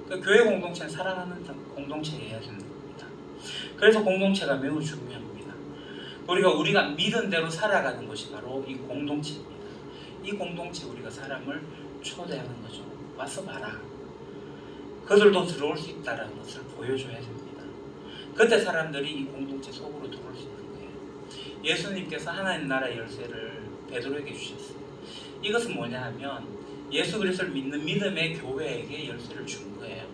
그 교회 공동체는 사랑하는 공동체여야 되는 겁니다. 그래서 공동체가 매우 중요합니다. 우리가 믿은 대로 살아가는 것이 바로 이 공동체입니다. 이 공동체 우리가 사람을 초대하는 거죠. 와서 봐라. 그들도 들어올 수 있다는 것을 보여줘야 됩니다. 그때 사람들이 이 공동체 속으로 들어올 수 있는 거예요. 예수님께서 하나님 나라의 열쇠를 베드로에게 주셨어요. 이것은 뭐냐 하면 예수 그리스도를 믿는 믿음의 교회에게 열쇠를 준 거예요.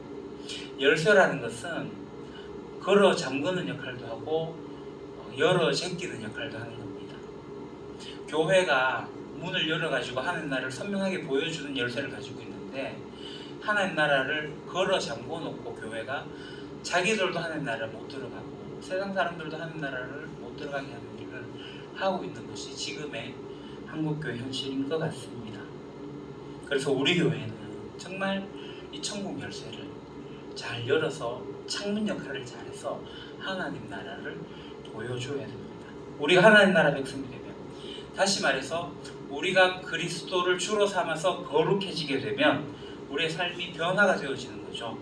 열쇠라는 것은 걸어 잠그는 역할도 하고 열어 제끼는 역할도 하는 겁니다. 교회가 문을 열어가지고 하나님 나라를 선명하게 보여주는 열쇠를 가지고 있는데, 하나님 나라를 걸어 잠궈 놓고 교회가 자기들도 하나님 나라를 못 들어가고 세상 사람들도 하나님 나라를 못 들어가게 하는 일을 하고 있는 것이 지금의 한국교회 현실인 것 같습니다. 그래서 우리 교회는 정말 이 천국 열쇠를 잘 열어서 창문 역할을 잘해서 하나님 나라를 보여줘야 됩니다. 우리가 하나님 나라 백성이 되면, 다시 말해서 우리가 그리스도를 주로 삼아서 거룩해지게 되면 우리의 삶이 변화가 되어지는 거죠.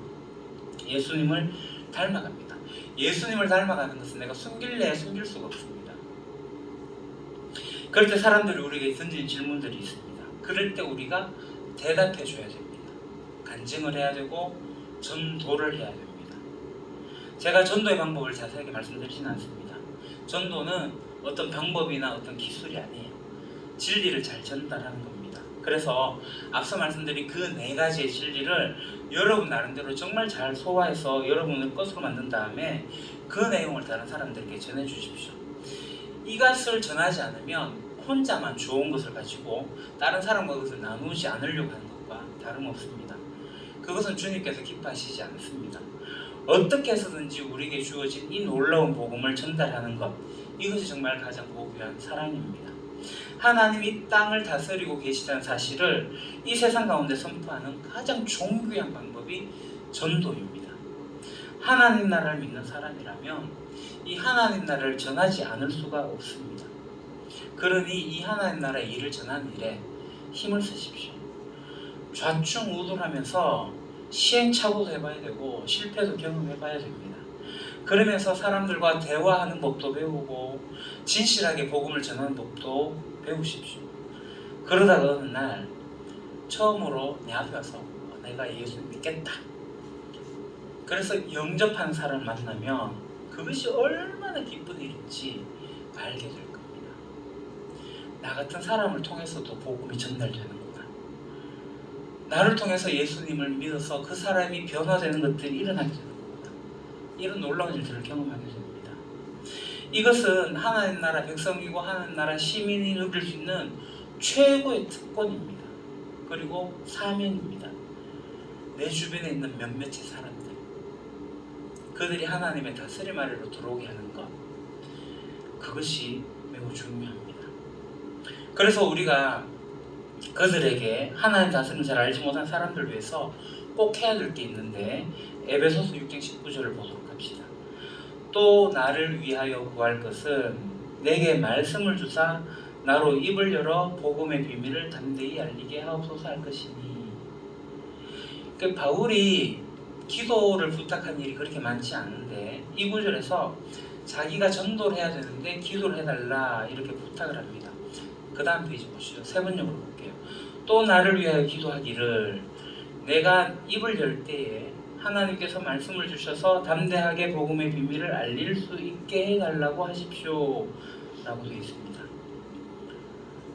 예수님을 닮아갑니다. 예수님을 닮아가는 것은 내가 숨길래야 숨길 수가 없습니다. 그럴 때 사람들이 우리에게 던지는 질문들이 있습니다. 그럴 때 우리가 대답해 줘야 됩니다. 간증을 해야 되고 전도를 해야 됩니다. 제가 전도의 방법을 자세하게 말씀드리지는 않습니다. 전도는 어떤 방법이나 어떤 기술이 아니에요. 진리를 잘 전달하는 겁니다. 그래서 앞서 말씀드린 그 4가지의 진리를 여러분 나름대로 정말 잘 소화해서 여러분의 것으로 만든 다음에 그 내용을 다른 사람들에게 전해 주십시오. 이것을 전하지 않으면 혼자만 좋은 것을 가지고 다른 사람과 그것을 나누지 않으려고 하는 것과 다름없습니다. 그것은 주님께서 기뻐하시지 않습니다. 어떻게 해서든지 우리에게 주어진 이 놀라운 복음을 전달하는 것, 이것이 정말 가장 고귀한 사랑입니다. 하나님이 이 땅을 다스리고 계시다는 사실을 이 세상 가운데 선포하는 가장 존귀한 방법이 전도입니다. 하나님 나라를 믿는 사람이라면 이 하나님 나라를 전하지 않을 수가 없습니다. 그러니 이 하나님 나라의 일을 전하는 일에 힘을 쓰십시오. 좌충우돌하면서 시행착오도 해봐야 되고 실패도 경험해봐야 됩니다. 그러면서 사람들과 대화하는 법도 배우고 진실하게 복음을 전하는 법도 배우십시오. 그러다가 어느 날 처음으로 내 앞에 와서 내가 예수 믿겠다, 그래서 영접한 사람을 만나면 그것이 얼마나 기쁜 일인지 알게 될 겁니다. 나 같은 사람을 통해서도 복음이 전달되는구나. 나를 통해서 예수님을 믿어서 그 사람이 변화되는 것들이 일어나게 되는구나. 이런 놀라운 일들을 경험하게 됩니다. 이것은 하나님 나라 백성이고 하나님 나라 시민이 누릴 수 있는 최고의 특권입니다. 그리고 사명입니다. 내 주변에 있는 몇몇의 사람들, 그들이 하나님의 다스림 아래로 들어오게 하는 것, 그것이 매우 중요합니다. 그래서 우리가 그들에게 하나님 다스림을 잘 알지 못한 사람들 위해서 꼭 해야 될 게 있는데, 에베소서 6장 19절을 보도록 합시다. 또 나를 위하여 구할 것은 내게 말씀을 주사 나로 입을 열어 복음의 비밀을 담대히 알리게 하옵소서 할 것이니. 그 바울이 기도를 부탁한 일이 그렇게 많지 않은데 이 구절에서 자기가 전도를 해야 되는데 기도를 해달라 이렇게 부탁을 합니다. 그 다음 페이지 보시죠. 3번역으로 볼게요. 또 나를 위하여 기도하기를 내가 입을 열 때에 하나님께서 말씀을 주셔서 담대하게 복음의 비밀을 알릴 수 있게 해달라고 하십시오 라고 되어 있습니다.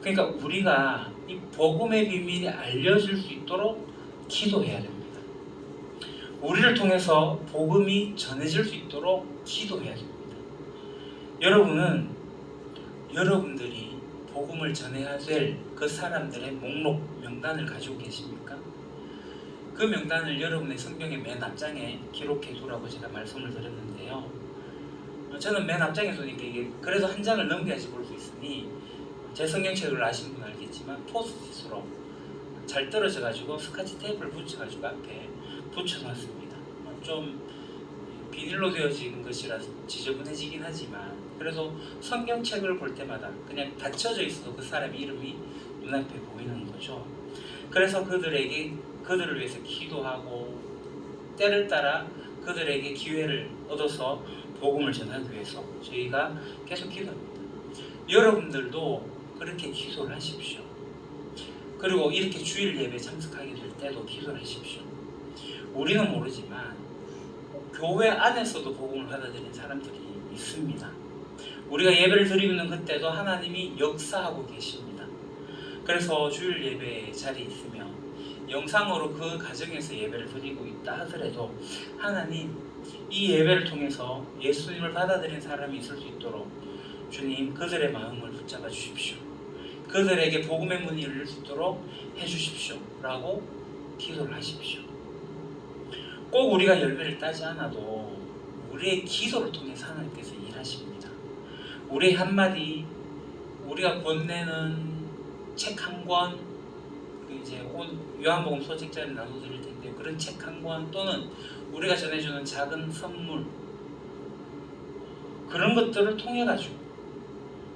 그러니까 우리가 이 복음의 비밀이 알려질 수 있도록 기도해야 됩니다. 우리를 통해서 복음이 전해질 수 있도록 기도해야 됩니다. 여러분들이 복음을 전해야 될 그 사람들의 목록, 명단을 가지고 계십니까? 그 명단을 여러분의 성경의 맨 앞장에 기록해 두라고 제가 말씀을 드렸는데요. 저는 맨 앞장에 두니까 이게 그래도 한 장을 넘겨야지 볼 수 있으니 제 성경책을 아시는 분은 알겠지만 포스트잇으로 잘 떨어져 가지고 스카치 테이프를 붙여 가지고 앞에 붙여 놨습니다. 좀 비닐로 되어진 것이라 지저분해지긴 하지만 그래도 성경책을 볼 때마다 그냥 닫혀져 있어도 그 사람의 이름이 눈앞에 보이는 거죠. 그래서 그들을 위해서 기도하고 때를 따라 그들에게 기회를 얻어서 복음을 전하기 위해서 저희가 계속 기도합니다. 여러분들도 그렇게 기도를 하십시오. 그리고 이렇게 주일 예배 참석하게 될 때도 기도를 하십시오. 우리는 모르지만 교회 안에서도 복음을 받아들인 사람들이 있습니다. 우리가 예배를 드리는 그때도 하나님이 역사하고 계십니다. 그래서 주일 예배 자리에 있으면 영상으로 그 가정에서 예배를 드리고 있다 하더라도 하나님 이 예배를 통해서 예수님을 받아들인 사람이 있을 수 있도록 주님 그들의 마음을 붙잡아 주십시오. 그들에게 복음의 문이 열릴 수 있도록 해주십시오 라고 기도를 하십시오. 꼭 우리가 열매를 따지 않아도 우리의 기도를 통해서 하나님께서 일하십니다. 우리의 한마디, 우리가 권내는 책 한 권, 이제 요한복음 소책자를 나눠드릴 텐데 그런 책 한 권 또는 우리가 전해주는 작은 선물 그런 것들을 통해 가지고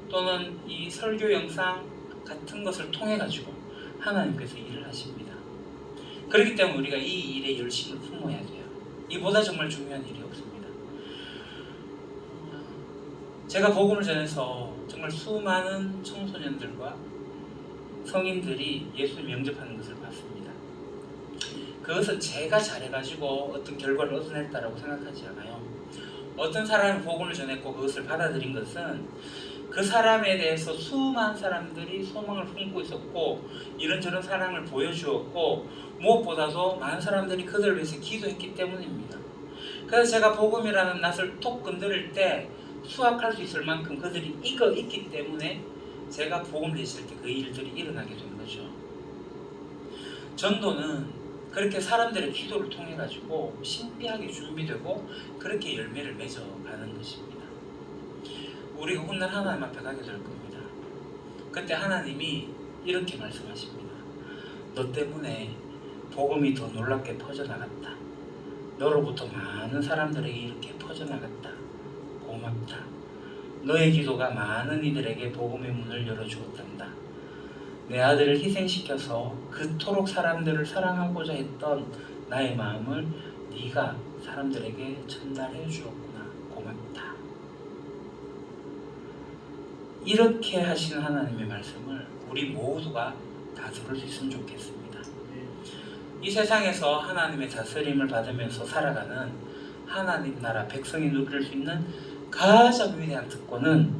또는 이 설교 영상 같은 것을 통해 가지고 하나님께서 일을 하십니다. 그렇기 때문에 우리가 이 일에 열심을 품어야 돼요. 이보다 정말 중요한 일이 없습니다. 제가 복음을 전해서 정말 수많은 청소년들과 성인들이 예수를 영접하는 것을 봤습니다. 그것은 제가 잘해가지고 어떤 결과를 얻어냈다라고 생각하지 않아요. 어떤 사람이 복음을 전했고 그것을 받아들인 것은 그 사람에 대해서 수많은 사람들이 소망을 품고 있었고 이런저런 사랑을 보여주었고 무엇보다도 많은 사람들이 그들을 위해서 기도했기 때문입니다. 그래서 제가 복음이라는 낫을 톡 건드릴 때 수확할 수 있을 만큼 그들이 익어 있기 때문에 제가 복음을 내실 때 그 일들이 일어나게 된 거죠. 전도는 그렇게 사람들의 기도를 통해 가지고 신비하게 준비되고 그렇게 열매를 맺어가는 것입니다. 우리가 훗날 하나님 앞에 가게 될 겁니다. 그때 하나님이 이렇게 말씀하십니다. 너 때문에 복음이 더 놀랍게 퍼져나갔다. 너로부터 많은 사람들에게 이렇게 퍼져나갔다. 고맙다. 너의 기도가 많은 이들에게 복음의 문을 열어주었단다. 내 아들을 희생시켜서 그토록 사람들을 사랑하고자 했던 나의 마음을 네가 사람들에게 전달해 주었구나. 고맙다. 이렇게 하시는 하나님의 말씀을 우리 모두가 다 들을 수 있으면 좋겠습니다. 이 세상에서 하나님의 다스림을 받으면서 살아가는 하나님 나라 백성이 누릴 수 있는 가장 위대한 특권은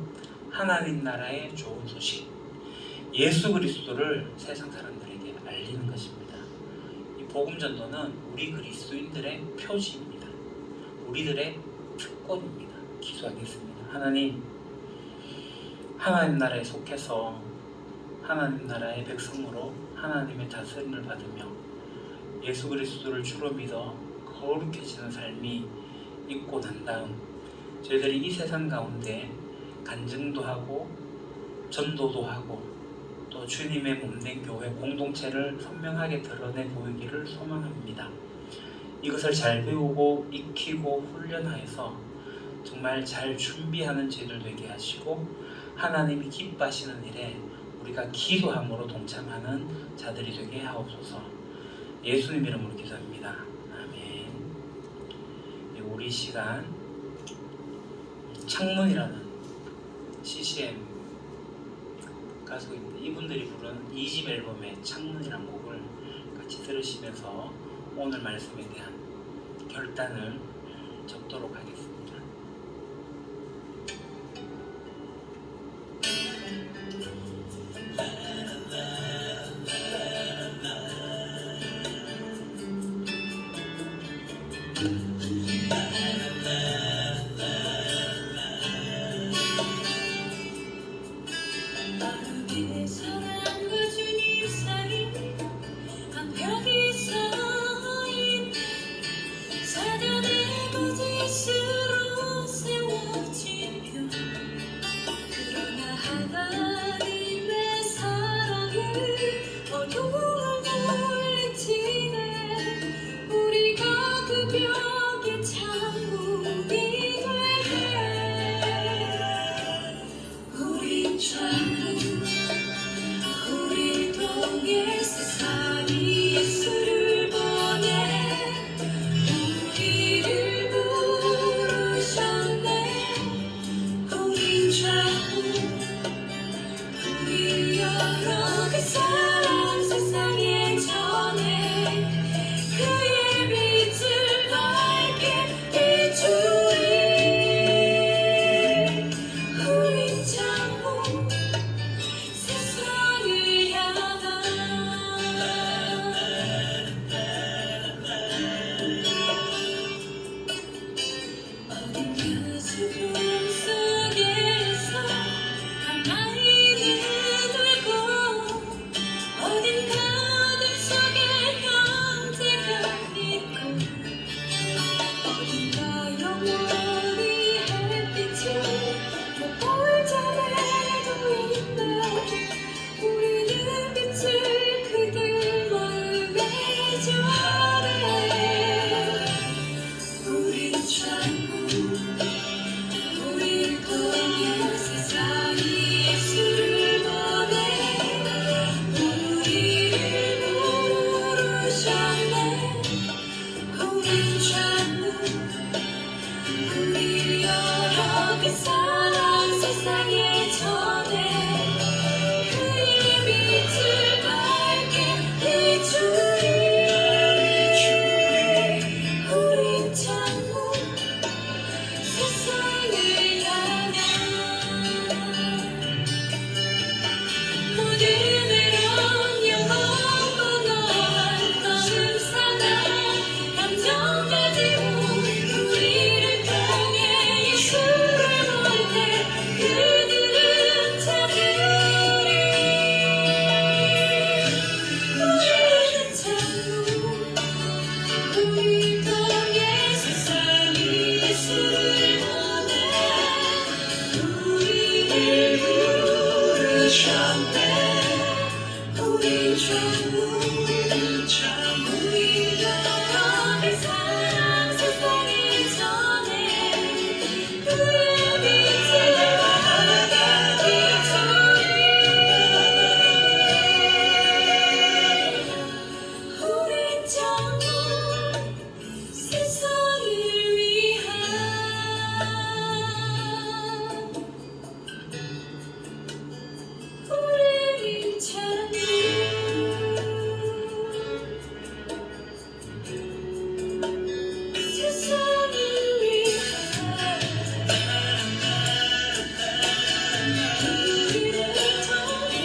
하나님 나라의 좋은 소식, 예수 그리스도를 세상 사람들에게 알리는 것입니다. 이 복음 전도는 우리 그리스도인들의 표지입니다. 우리들의 특권입니다. 기도하겠습니다. 하나님 나라에 속해서 하나님 나라의 백성으로 하나님의 다스림을 받으며 예수 그리스도를 주로 믿어 거룩해지는 삶이 있고 난 다음 저희들이 이 세상 가운데 간증도 하고 전도도 하고 또 주님의 몸된 교회 공동체를 선명하게 드러내 보이기를 소망합니다. 이것을 잘 배우고 익히고 훈련하여서 정말 잘 준비하는 저희들 되게 하시고 하나님이 기뻐하시는 일에 우리가 기도함으로 동참하는 자들이 되게 하옵소서. 예수님 이름으로 기도합니다. 아멘. 우리 시간 창문이라는 CCM 가수인데 이분들이 부른 2집 앨범의 창문이라는 곡을 같이 들으시면서 오늘 말씀에 대한 결단을 적도록 하겠습니다. 어둠의 사랑과 주님 사이 한벽이 서인 사전의 거짓으로 세워진 벽 그러나 하나님의 사랑을 어둠을 물리치네 우리가 그 벽에 참고이 되네 우린 참고 우리 통해 세상이 예수를 보내 우리를 부르셨네 우린 참고 우리 여러 그 사랑 세상에 전해 그의 빛을 밝게 비추리 우린 참고 세상을 향한 어딘가 슬픔 속에서 가만히 들고 어딘가 들 속에 형제가 있고 어딘가 영원히 햇빛을 못 볼 자네도 있네 우리는 빛을 그들 마음에 전해 우린 참고 우릴 통해 세상이 예수를 보내 우리를 부르셨네 우린 참고 우리 여러 그 사랑 세상에 전해 그의 빛을 밝게 비추리 우린 참고 세상을 향한 모든 외로운 영혼과 너는 상한 감정까지 우리를 통해 예수를 볼 때 그들은 찾으리 우리는 참고 우리 통해 세상이 예수를 보내 우리를 부르셨네 우린 참고 우리 여러 그 사랑 세상에 전해 그의 빛을 밝게 비추리 우린 참고 세상을 위한 우리는 참고 세상을 위한 우리를 통해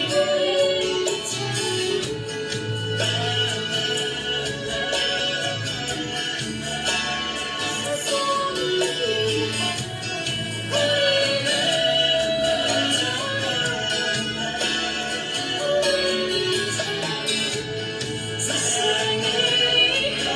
우리는 참고 세상을 위한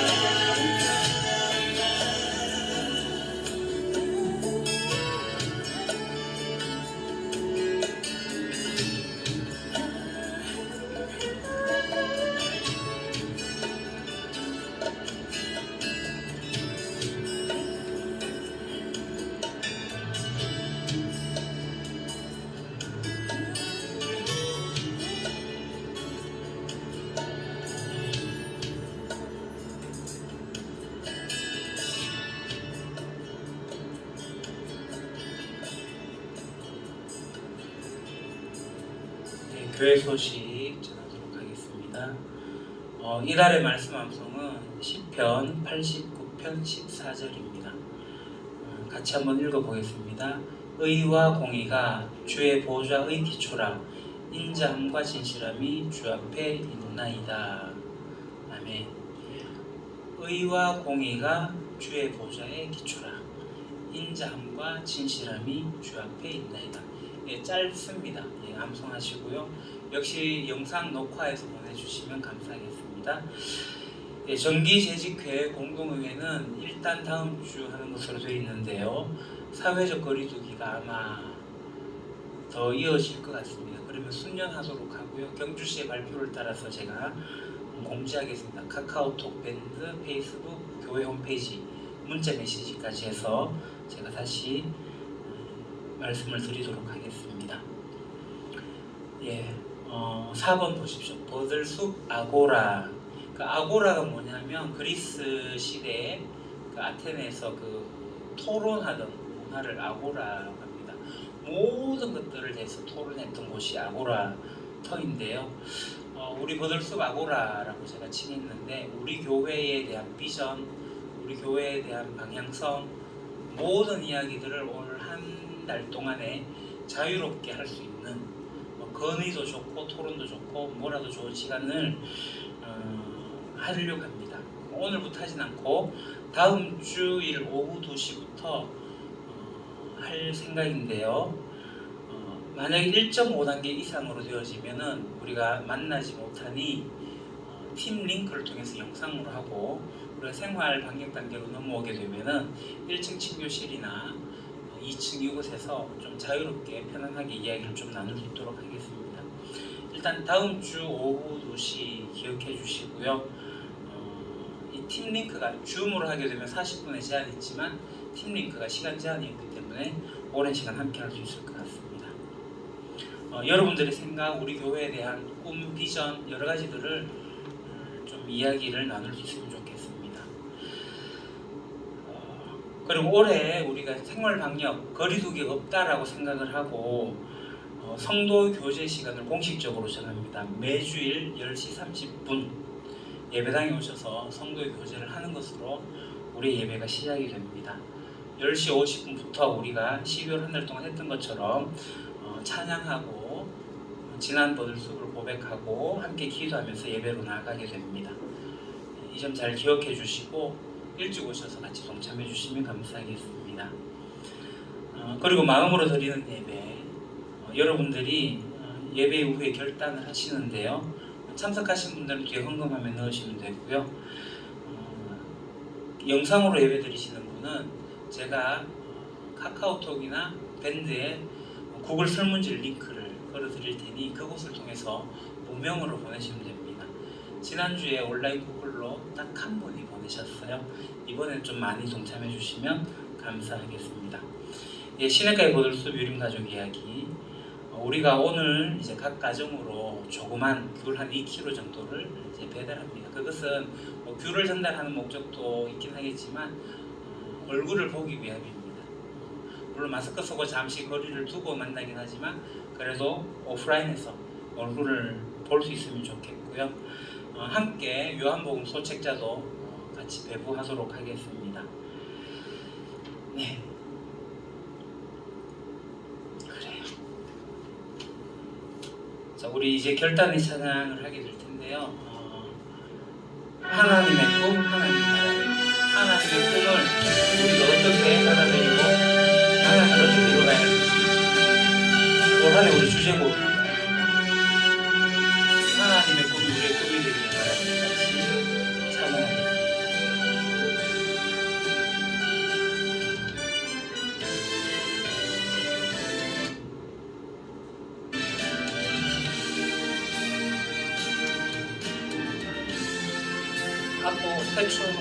교회 소식 전하도록 하겠습니다. 이달의 말씀 암송은 시편 89편 5편 14절입니다. 같이 한번 읽어보겠습니다. 의와 공의가 주의 보좌의 기초라. 인자함과 진실함이 주 앞에 있나이다. 아멘. 의와 공의가 주의 보좌의 기초라. 인자함과 진실함이 주 앞에 있나이다. 예, 짧습니다. 예, 암송하시고요. 역시 영상 녹화해서 보내주시면 감사하겠습니다. 예, 정기재직회 공동의회는 일단 다음 주 하는 것으로 되어 있는데요. 사회적 거리두기가 아마 더 이어질 것 같습니다. 그러면 순년하도록 하고요. 경주시의 발표를 따라서 제가 공지하겠습니다. 카카오톡, 밴드, 페이스북, 교회 홈페이지, 문자 메시지까지 해서 제가 다시 말씀을 드리도록 하겠습니다. 예, 4번 보십시오. 버들숲 아고라. 그 아고라가 뭐냐면 그리스 시대에 그 아테네에서 그 토론하던 문화를 아고라라고 합니다. 모든 것들을 대해서 토론했던 곳이 아고라터인데요. 우리 버들숲 아고라라고 제가 칭했는데 우리 교회에 대한 비전, 우리 교회에 대한 방향성, 모든 이야기들을 올 한 달 동안에 자유롭게 할 수 있는 건의도 좋고 토론도 좋고 뭐라도 좋은 시간을 하려고 합니다. 오늘부터 하진 않고 다음 주일 오후 2시부터 할 생각인데요. 만약에 1.5단계 이상으로 되어지면은 우리가 만나지 못하니 팀 링크를 통해서 영상으로 하고 우리가 생활 방역 단계로 넘어오게 되면은 1층 친교실이나 2층 이곳에서 좀 자유롭게 편안하게 이야기를 좀 나눌 수 있도록 하겠습니다. 일단 다음 주 오후 2시 기억해 주시고요. 이 팀 링크가 줌으로 하게 되면 40분의 제한이 있지만 팀 링크가 시간 제한이 있기 때문에 오랜 시간 함께 할 수 있을 것 같습니다. 여러분들의 생각, 우리 교회에 대한 꿈, 비전 여러 가지들을 좀 이야기를 나눌 수 있으면 좋겠습니다. 그리고 올해 우리가 생활 방역, 거리두기가 없다라고 생각을 하고 성도 교제 시간을 공식적으로 정합니다. 매주일 10시 30분 예배당에 오셔서 성도의 교제를 하는 것으로 우리 예배가 시작이 됩니다. 10시 50분부터 우리가 12월 한 달 동안 했던 것처럼 찬양하고 지난 버들숲을 고백하고 함께 기도하면서 예배로 나아가게 됩니다. 이 점 잘 기억해 주시고 일찍 오셔서 같이 동참해 주시면 감사하겠습니다. 그리고 마음으로 드리는 예배, 여러분들이 예배 이후에 결단을 하시는데요. 참석하신 분들은 뒤에 헌금함에 넣으시면 되고요. 영상으로 예배 드리시는 분은 제가 카카오톡이나 밴드에 구글 설문지 링크를 걸어 드릴 테니 그곳을 통해서 무명으로 보내시면 됩니다. 지난주에 온라인 구글로 딱 한 분이 보내셨어요. 이번엔 좀 많이 동참해 주시면 감사하겠습니다. 예, 시냇가의 버들숲 유림가족 이야기. 우리가 오늘 이제 각 가정으로 조그만 귤 한 2kg 정도를 이제 배달합니다. 그것은 뭐 귤을 전달하는 목적도 있긴 하겠지만 얼굴을 보기 위함입니다. 물론 마스크 쓰고 잠시 거리를 두고 만나긴 하지만 그래도 오프라인에서 얼굴을 볼 수 있으면 좋겠고요. 함께 요한복음 소책자도 같이 배부하도록 하겠습니다. 네. 그래요. 자, 우리 이제 결단의 찬양을 하게 될 텐데요. 하나님의 꿈, 하나님의 나라를, 하나님의 꿈을 우리가 어떻게 받아들이고 하나님을 어떻게 이루어가야 할지 올 한 해 우리 주제곡입니다. 하나님의 꿈이 우리의 꿈이 되기를 바랍니다. 같이 찬양하겠습니다. 하고 태초로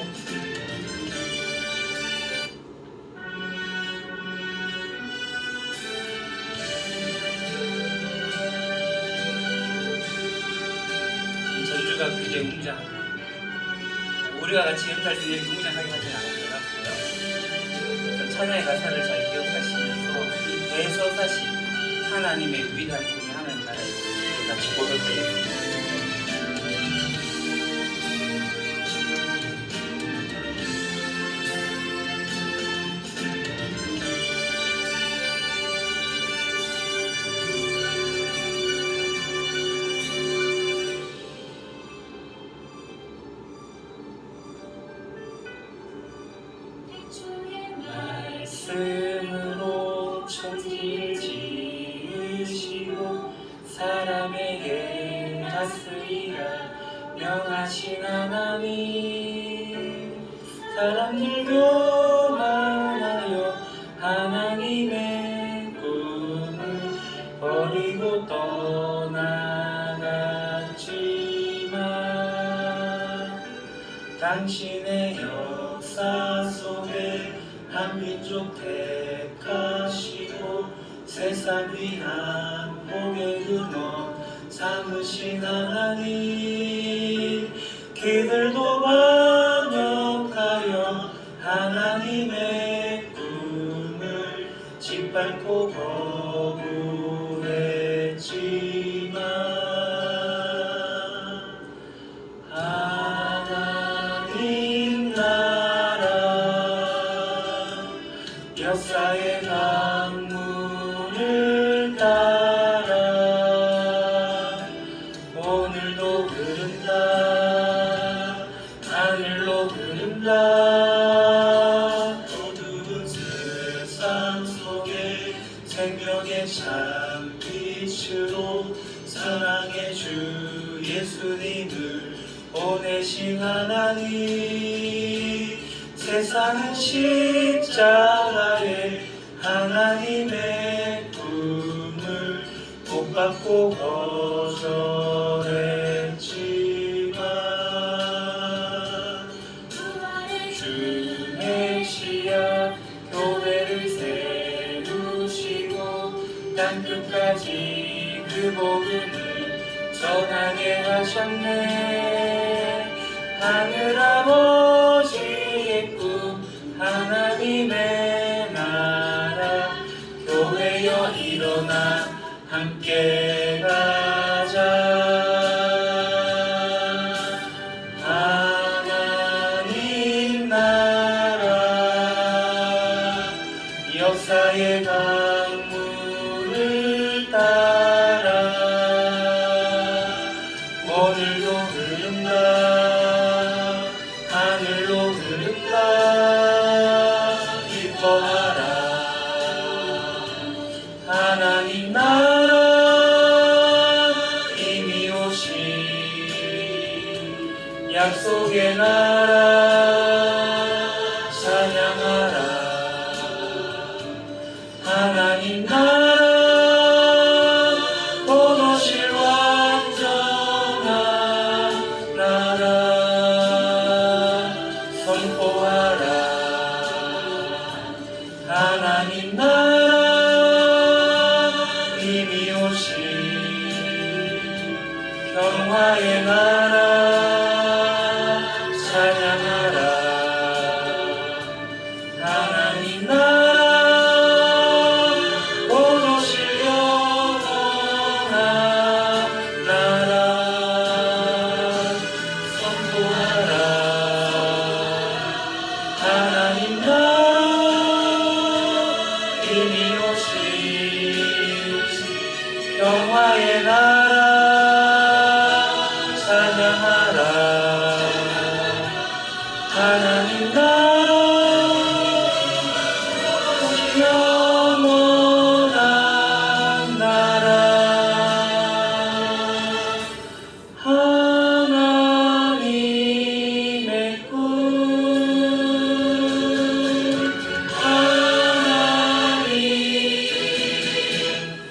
전주가 굉장히 웅장합니다. 우리가 같이 연주할 때 이렇게 웅장하게 하진 않을 것 같고요. 찬양의 가사를 잘 기억하시면서 이 대서사시 하나님의 위대한 꿈이 하나님 나라에 같이 고백하겠습니다. 명하신 하나님 사람들 교만하여 하나님의 꿈을 버리고 떠나갔지만 당신의 역사 속에 한 민족 택하시고 세상 위한 복의 근원 삼으신 하나님 그들도 반역하여 하나님의 꿈을 짓밟고 거부했지만 하나님 나라 역사의 강물을 따라 오늘도 흐른다 하늘로 흐른다 어두운 세상 속에 생명의 참 빛으로 사랑의 주 예수님을 보내신 하나님 세상은 십자가에 하나님의 꿈을 못 받고 거절했지만 주 메시아 교회를 세우시고 땅끝까지 그 복음을 전하게 하셨네 하늘 아버지의 꿈 하나님의 나라 교회여 일어나 함께 가자 하나님 나라 역사의 강물을 따라 오늘도 흐른다 하늘로 흐른다 기뻐하라 하나님 나라 이미 오신 약속의 나라 찬양하라 하나님 나라 곧 오실 완전한 나라 선포하라 하나님 나라 이미 오신 평화의 나라 찬양하라 하나님 나라 곧 오실 영원한 나라 선포하라 하나님 나라 이미 오신 평화의 나라 찬양하라 하나님 나라 영원한 나라 하나님의 꿈 하나님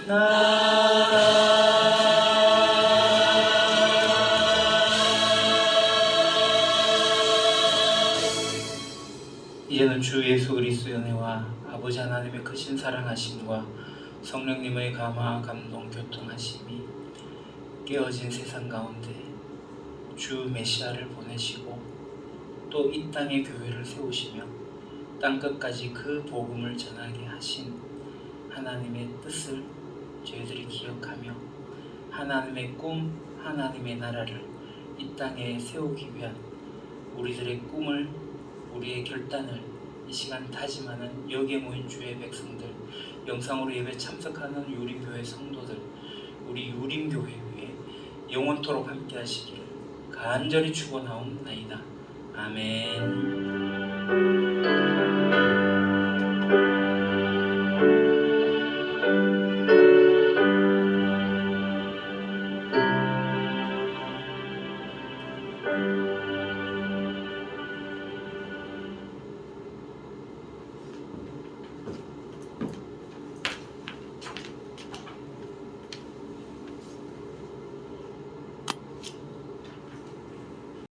나라 이제는 주 예수 그리스도의 은혜와 아버지 하나님의 크신 사랑하심과 성령님의 감화 감동 교통하심이 깨어진 세상 가운데 주 메시아를 보내시고 또 이 땅에 교회를 세우시며 땅끝까지 그 복음을 전하게 하신 하나님의 뜻을 저희들이 기억하며 하나님의 꿈, 하나님의 나라를 이 땅에 세우기 위한 우리들의 꿈을, 우리의 결단을 이 시간 다짐하는 여기에 모인 주의 백성들, 영상으로 예배 참석하는 유림교회 성도들, 우리 유림교회 위에 영원토록 함께 하시기를 간절히 축원하옵나이다. 아멘.